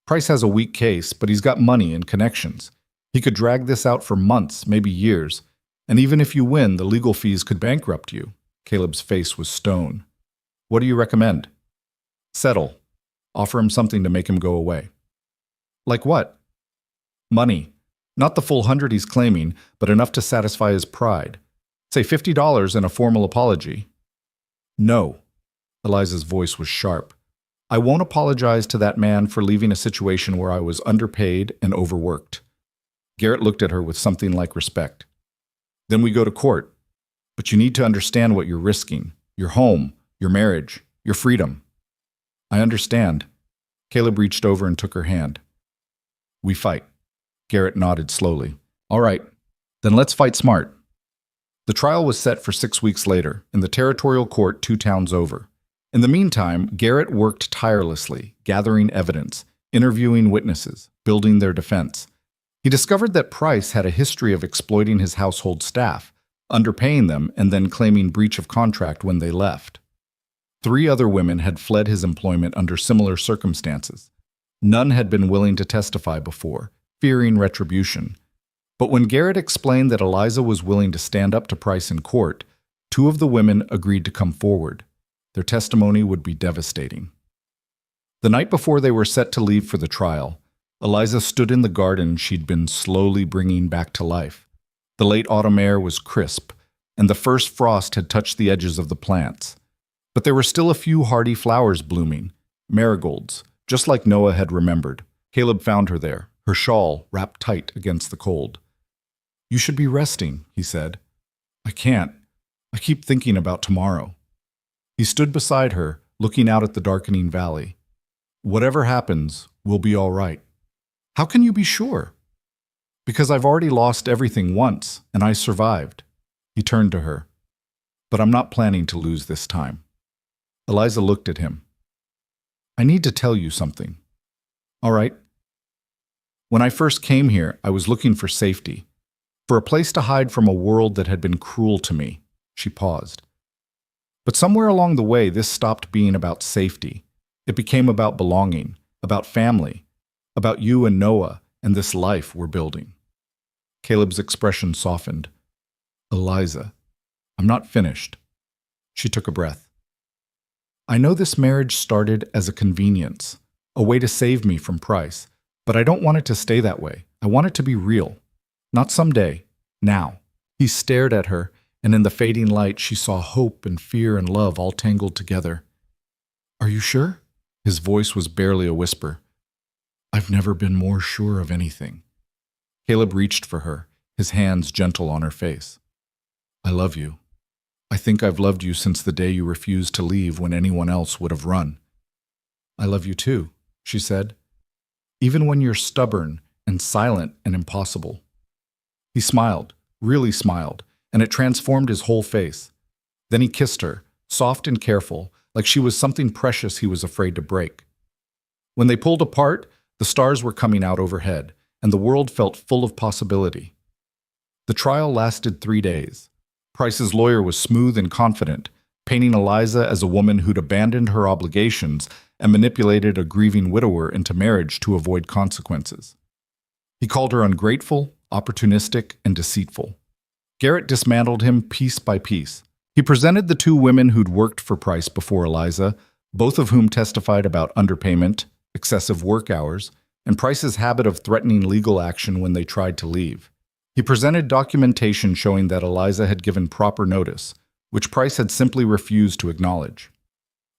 Price has a weak case, but he's got money and connections. He could drag this out for months, maybe years. And even if you win, the legal fees could bankrupt you. Caleb's face was stone. What do you recommend? Settle. Offer him something to make him go away. Like what? Money. Not the full 100 he's claiming, but enough to satisfy his pride. Say $50 and a formal apology. No. Eliza's voice was sharp. I won't apologize to that man for leaving a situation where I was underpaid and overworked. Garrett looked at her with something like respect. Then we go to court. But you need to understand what you're risking. Your home, your marriage, your freedom. I understand. Caleb reached over and took her hand. We fight. Garrett nodded slowly. All right, then let's fight smart. The trial was set for 6 weeks later, in the territorial court 2 towns over. In the meantime, Garrett worked tirelessly, gathering evidence, interviewing witnesses, building their defense. He discovered that Price had a history of exploiting his household staff, underpaying them, and then claiming breach of contract when they left. 3 other women had fled his employment under similar circumstances. None had been willing to testify before, fearing retribution. But when Garrett explained that Eliza was willing to stand up to Price in court, 2 of the women agreed to come forward. Their testimony would be devastating. The night before they were set to leave for the trial, Eliza stood in the garden she'd been slowly bringing back to life. The late autumn air was crisp, and the first frost had touched the edges of the plants. But there were still a few hardy flowers blooming, marigolds, just like Noah had remembered. Caleb found her there, her shawl wrapped tight against the cold. You should be resting, he said. I can't. I keep thinking about tomorrow. He stood beside her, looking out at the darkening valley. Whatever happens, we'll be all right. How can you be sure? Because I've already lost everything once, and I survived. He turned to her. But I'm not planning to lose this time. Eliza looked at him. I need to tell you something. All right. When I first came here, I was looking for safety, for a place to hide from a world that had been cruel to me. She paused. But somewhere along the way, this stopped being about safety. It became about belonging, about family, about you and Noah and this life we're building. Caleb's expression softened. Eliza, I'm not finished. She took a breath. I know this marriage started as a convenience, a way to save me from Price, but I don't want it to stay that way. I want it to be real. Not someday, now. He stared at her, and in the fading light she saw hope and fear and love all tangled together. Are you sure? His voice was barely a whisper. I've never been more sure of anything. Caleb reached for her, his hands gentle on her face. I love you. I think I've loved you since the day you refused to leave when anyone else would have run. I love you too, she said. Even when you're stubborn and silent and impossible. He smiled, really smiled, and it transformed his whole face. Then he kissed her, soft and careful, like she was something precious he was afraid to break. When they pulled apart, the stars were coming out overhead, and the world felt full of possibility. The trial lasted 3 days. Price's lawyer was smooth and confident. painting Eliza as a woman who'd abandoned her obligations and manipulated a grieving widower into marriage to avoid consequences. He called her ungrateful, opportunistic, and deceitful. Garrett dismantled him piece by piece. He presented the two women who'd worked for Price before Eliza, both of whom testified about underpayment, excessive work hours, and Price's habit of threatening legal action when they tried to leave. He presented documentation showing that Eliza had given proper notice, which Price had simply refused to acknowledge.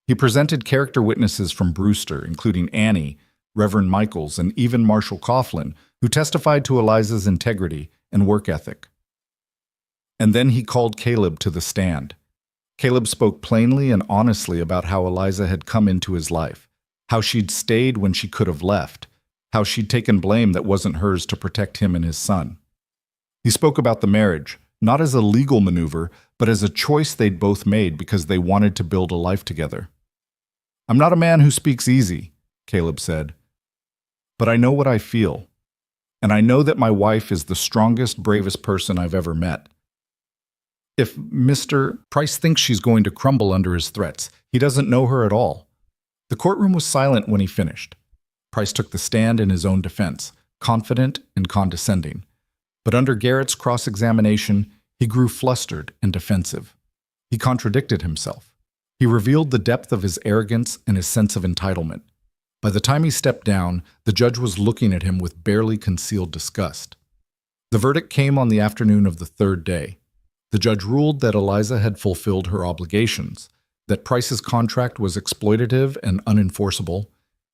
He presented character witnesses from Brewster, including Annie, Reverend Michaels, and even Marshall Coughlin, who testified to Eliza's integrity and work ethic. And then he called Caleb to the stand. Caleb spoke plainly and honestly about how Eliza had come into his life, how she'd stayed when she could have left, how she'd taken blame that wasn't hers to protect him and his son. He spoke about the marriage, not as a legal maneuver, but as a choice they'd both made because they wanted to build a life together. "I'm not a man who speaks easy," Caleb said, "but I know what I feel, and I know that my wife is the strongest, bravest person I've ever met. If Mr. Price thinks she's going to crumble under his threats, he doesn't know her at all." The courtroom was silent when he finished. Price took the stand in his own defense, confident and condescending. But under Garrett's cross-examination, he grew flustered and defensive. He contradicted himself. He revealed the depth of his arrogance and his sense of entitlement. By the time he stepped down, the judge was looking at him with barely concealed disgust. The verdict came on the afternoon of the third day. The judge ruled that Eliza had fulfilled her obligations, that Price's contract was exploitative and unenforceable,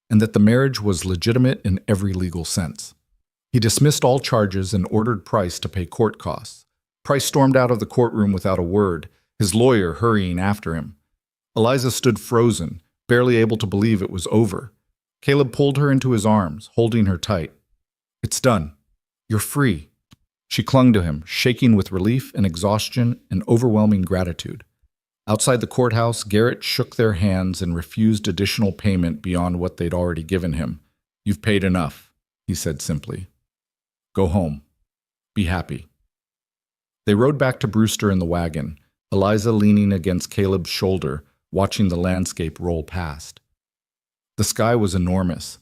and that the marriage was legitimate in every legal sense. He dismissed all charges and ordered Price to pay court costs. Price stormed out of the courtroom without a word, his lawyer hurrying after him. Eliza stood frozen, barely able to believe it was over. Caleb pulled her into his arms, holding her tight. "It's done. You're free." She clung to him, shaking with relief and exhaustion and overwhelming gratitude. Outside the courthouse, Garrett shook their hands and refused additional payment beyond what they'd already given him. "You've paid enough," he said simply. "Go home. Be happy." They rode back to Brewster in the wagon, Eliza leaning against Caleb's shoulder, watching the landscape roll past. The sky was enormous,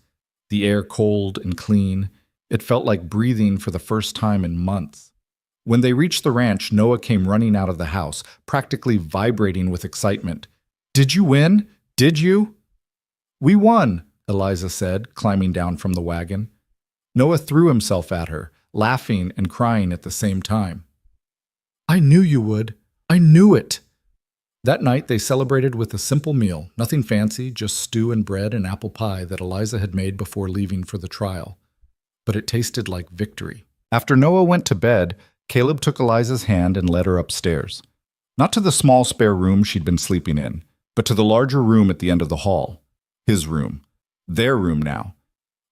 the air cold and clean. It felt like breathing for the first time in months. When they reached the ranch, Noah came running out of the house, practically vibrating with excitement. "Did you win? Did you?" "We won," Eliza said, climbing down from the wagon. Noah threw himself at her, laughing and crying at the same time. "I knew you would. I knew it." That night they celebrated with a simple meal, nothing fancy, just stew and bread and apple pie that Eliza had made before leaving for the trial. But it tasted like victory. After Noah went to bed, Caleb took Eliza's hand and led her upstairs. Not to the small spare room she'd been sleeping in, but to the larger room at the end of the hall. His room. Their room now.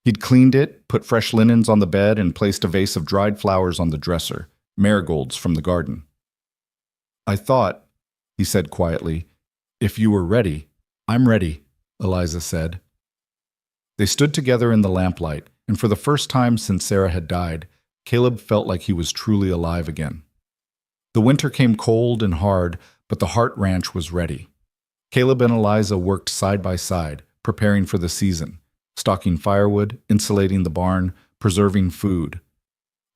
He'd cleaned it, put fresh linens on the bed, and placed a vase of dried flowers on the dresser, marigolds from the garden. "I thought," he said quietly, "if you were ready." "I'm ready," Eliza said. They stood together in the lamplight, and for the first time since Sarah had died, Caleb felt like he was truly alive again. The winter came cold and hard, but the Hart Ranch was ready. Caleb and Eliza worked side by side, preparing for the season, stocking firewood, insulating the barn, preserving food.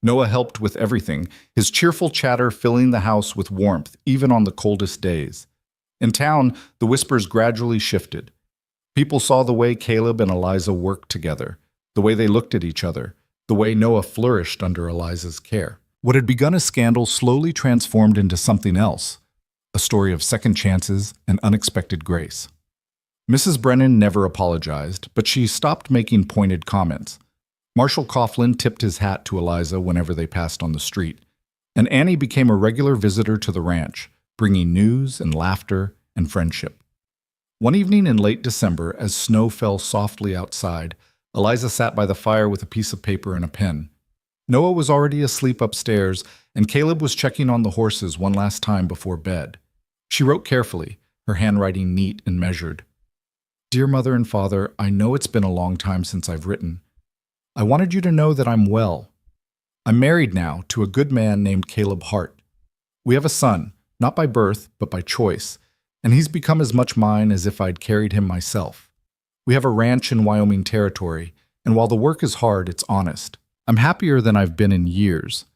Noah helped with everything, his cheerful chatter filling the house with warmth even on the coldest days. In town, the whispers gradually shifted. People saw the way Caleb and Eliza worked together, the way they looked at each other, the way Noah flourished under Eliza's care. What had begun as scandal slowly transformed into something else, a story of second chances and unexpected grace. Mrs. Brennan never apologized, but she stopped making pointed comments. Marshall Coughlin tipped his hat to Eliza whenever they passed on the street, and Annie became a regular visitor to the ranch, bringing news and laughter and friendship. One evening in late December, as snow fell softly outside, Eliza sat by the fire with a piece of paper and a pen. Noah was already asleep upstairs, and Caleb was checking on the horses one last time before bed. She wrote carefully, her handwriting neat and measured. "Dear Mother and Father, I know it's been a long time since I've written. I wanted you to know that I'm well. I'm married now to a good man named Caleb Hart. We have a son, not by birth, but by choice, and he's become as much mine as if I'd carried him myself. We have a ranch in Wyoming territory, and while the work is hard, it's honest. I'm happier than I've been in years.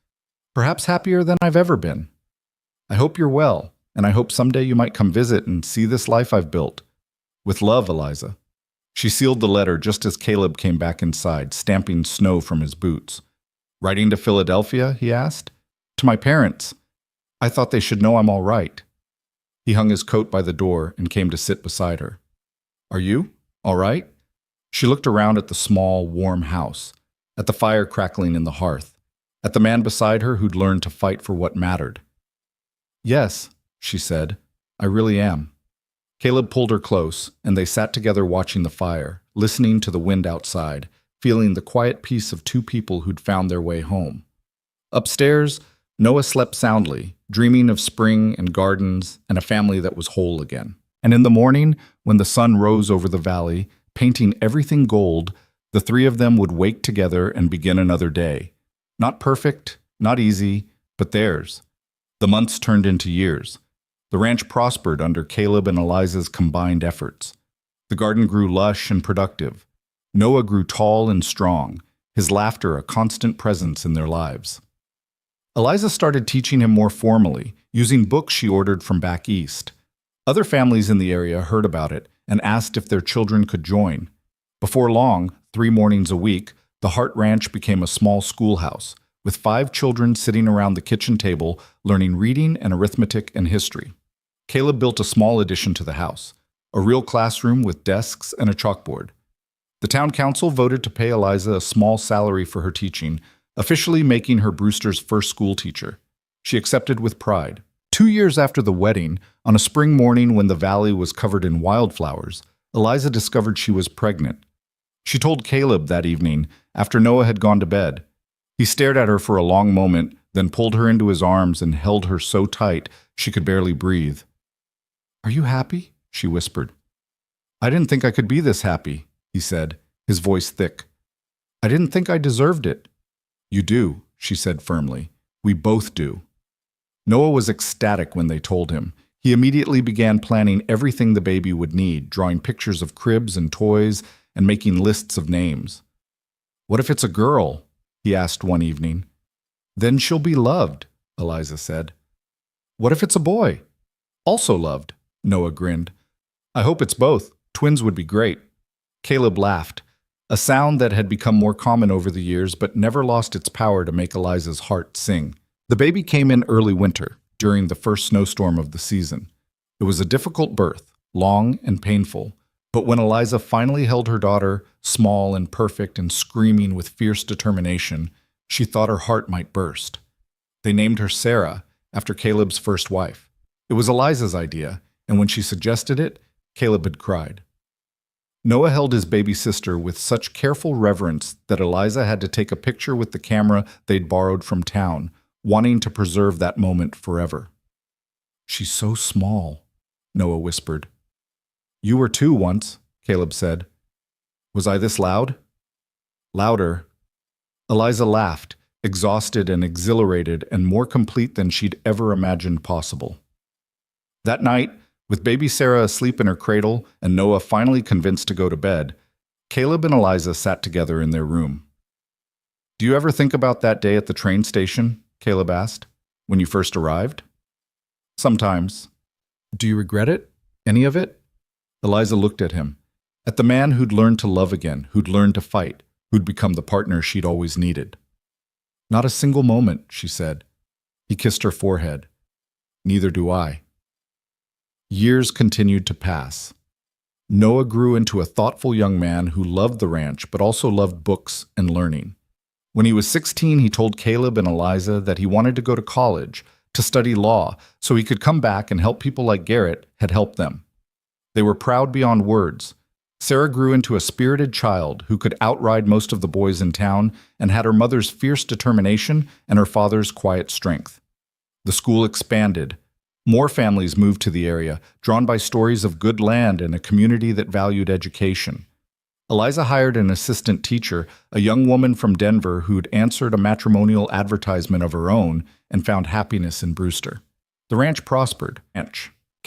Perhaps happier than I've ever been. I hope you're well, and I hope someday you might come visit and see this life I've built. With love, Eliza. She sealed the letter just as Caleb came back inside, stamping snow from his boots. Writing to Philadelphia, he asked. To my parents. I thought they should know I'm all right. He hung his coat by the door and came to sit beside her. Are you? All right? She looked around at the small, warm house, at the fire crackling in the hearth, at the man beside her who'd learned to fight for what mattered. Yes, she said, I really am. Caleb pulled her close, and they sat together watching the fire, listening to the wind outside, feeling the quiet peace of two people who'd found their way home. Upstairs, Noah slept soundly, dreaming of spring and gardens and a family that was whole again. And in the morning, when the sun rose over the valley, painting everything gold, the three of them would wake together and begin another day. Not perfect, not easy, but theirs. The months turned into years. The ranch prospered under Caleb and Eliza's combined efforts. The garden grew lush and productive. Noah grew tall and strong, his laughter a constant presence in their lives. Eliza started teaching him more formally, using books she ordered from back east. Other families in the area heard about it and asked if their children could join. Before long, 3 mornings a week, the Hart Ranch became a small schoolhouse, with 5 children sitting around the kitchen table learning reading and arithmetic and history. Caleb built a small addition to the house, a real classroom with desks and a chalkboard. The town council voted to pay Eliza a small salary for her teaching, officially making her Brewster's first school teacher. She accepted with pride. 2 years after the wedding, on a spring morning when the valley was covered in wildflowers, Eliza discovered she was pregnant. She told Caleb that evening, after Noah had gone to bed. He stared at her for a long moment, then pulled her into his arms and held her so tight she could barely breathe. Are you happy? She whispered. I didn't think I could be this happy, he said, his voice thick. I didn't think I deserved it. You do, she said firmly. We both do. Noah was ecstatic when they told him. He immediately began planning everything the baby would need, drawing pictures of cribs and toys and making lists of names. What if it's a girl? He asked one evening. Then she'll be loved, Eliza said. What if it's a boy? Also loved, Noah grinned. I hope it's both. Twins would be great. Caleb laughed, a sound that had become more common over the years but never lost its power to make Eliza's heart sing. The baby came in early winter, during the first snowstorm of the season. It was a difficult birth, long and painful, but when Eliza finally held her daughter, small and perfect and screaming with fierce determination, she thought her heart might burst. They named her Sarah, after Caleb's first wife. It was Eliza's idea, and when she suggested it, Caleb had cried. Noah held his baby sister with such careful reverence that Eliza had to take a picture with the camera they'd borrowed from town, wanting to preserve that moment forever. She's so small, Noah whispered. You were too once, Caleb said. Was I this loud? Louder. Eliza laughed, exhausted and exhilarated and more complete than she'd ever imagined possible. That night, with baby Sarah asleep in her cradle and Noah finally convinced to go to bed, Caleb and Eliza sat together in their room. Do you ever think about that day at the train station? Caleb asked. When you first arrived? Sometimes. Do you regret it? Any of it? Eliza looked at him, at the man who'd learned to love again, who'd learned to fight, who'd become the partner she'd always needed. Not a single moment, she said. He kissed her forehead. Neither do I. Years continued to pass. Noah grew into a thoughtful young man who loved the ranch but also loved books and learning. When he was 16, he told Caleb and Eliza that he wanted to go to college, to study law, so he could come back and help people like Garrett had helped them. They were proud beyond words. Sarah grew into a spirited child who could outride most of the boys in town and had her mother's fierce determination and her father's quiet strength. The school expanded. More families moved to the area, drawn by stories of good land and a community that valued education. Eliza hired an assistant teacher, a young woman from Denver who'd answered a matrimonial advertisement of her own and found happiness in Brewster. The ranch prospered.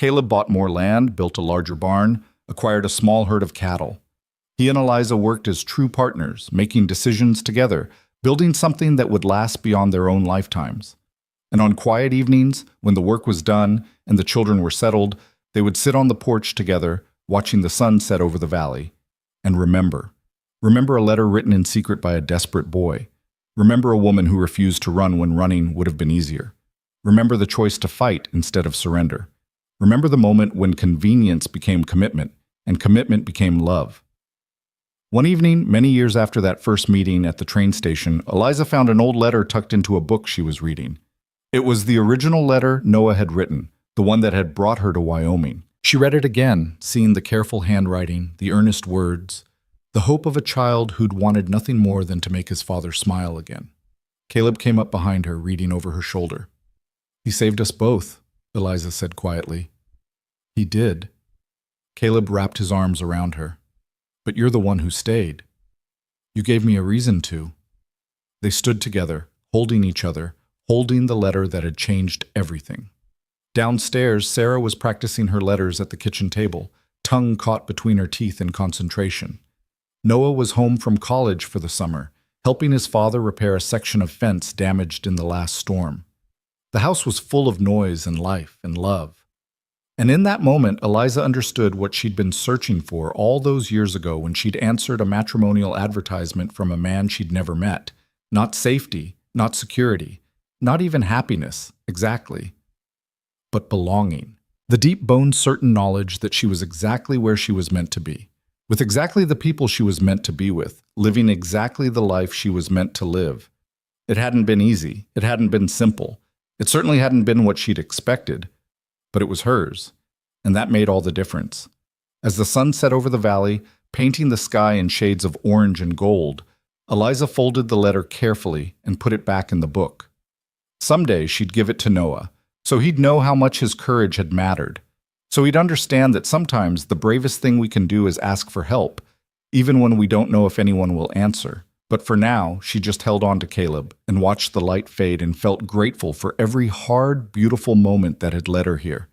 Caleb bought more land, built a larger barn, acquired a small herd of cattle. He and Eliza worked as true partners, making decisions together, building something that would last beyond their own lifetimes. And on quiet evenings, when the work was done and the children were settled, they would sit on the porch together, watching the sun set over the valley. And remember a letter written in secret by a desperate boy. Remember a woman who refused to run when running would have been easier. Remember the choice to fight instead of surrender. Remember the moment when convenience became commitment and commitment became love. One evening, many years after that first meeting at the train station, Eliza found an old letter tucked into a book she was reading. It was the original letter Noah had written, the one that had brought her to Wyoming. She read it again, seeing the careful handwriting, the earnest words, the hope of a child who'd wanted nothing more than to make his father smile again. Caleb came up behind her, reading over her shoulder. "He saved us both," Eliza said quietly. "He did." Caleb wrapped his arms around her. "But you're the one who stayed. You gave me a reason to." They stood together, holding each other, holding the letter that had changed everything. Downstairs, Sarah was practicing her letters at the kitchen table, tongue caught between her teeth in concentration. Noah was home from college for the summer, helping his father repair a section of fence damaged in the last storm. The house was full of noise and life and love. And in that moment, Eliza understood what she'd been searching for all those years ago when she'd answered a matrimonial advertisement from a man she'd never met. Not safety, not security, not even happiness, exactly, but belonging. The deep bone-certain knowledge that she was exactly where she was meant to be, with exactly the people she was meant to be with, living exactly the life she was meant to live. It hadn't been easy. It hadn't been simple. It certainly hadn't been what she'd expected, but it was hers, and that made all the difference. As the sun set over the valley, painting the sky in shades of orange and gold, Eliza folded the letter carefully and put it back in the book. Someday she'd give it to Noah, so he'd know how much his courage had mattered. So he'd understand that sometimes the bravest thing we can do is ask for help, even when we don't know if anyone will answer. But for now, she just held on to Caleb and watched the light fade and felt grateful for every hard, beautiful moment that had led her here.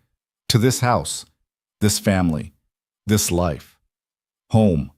To this house, this family, this life. Home.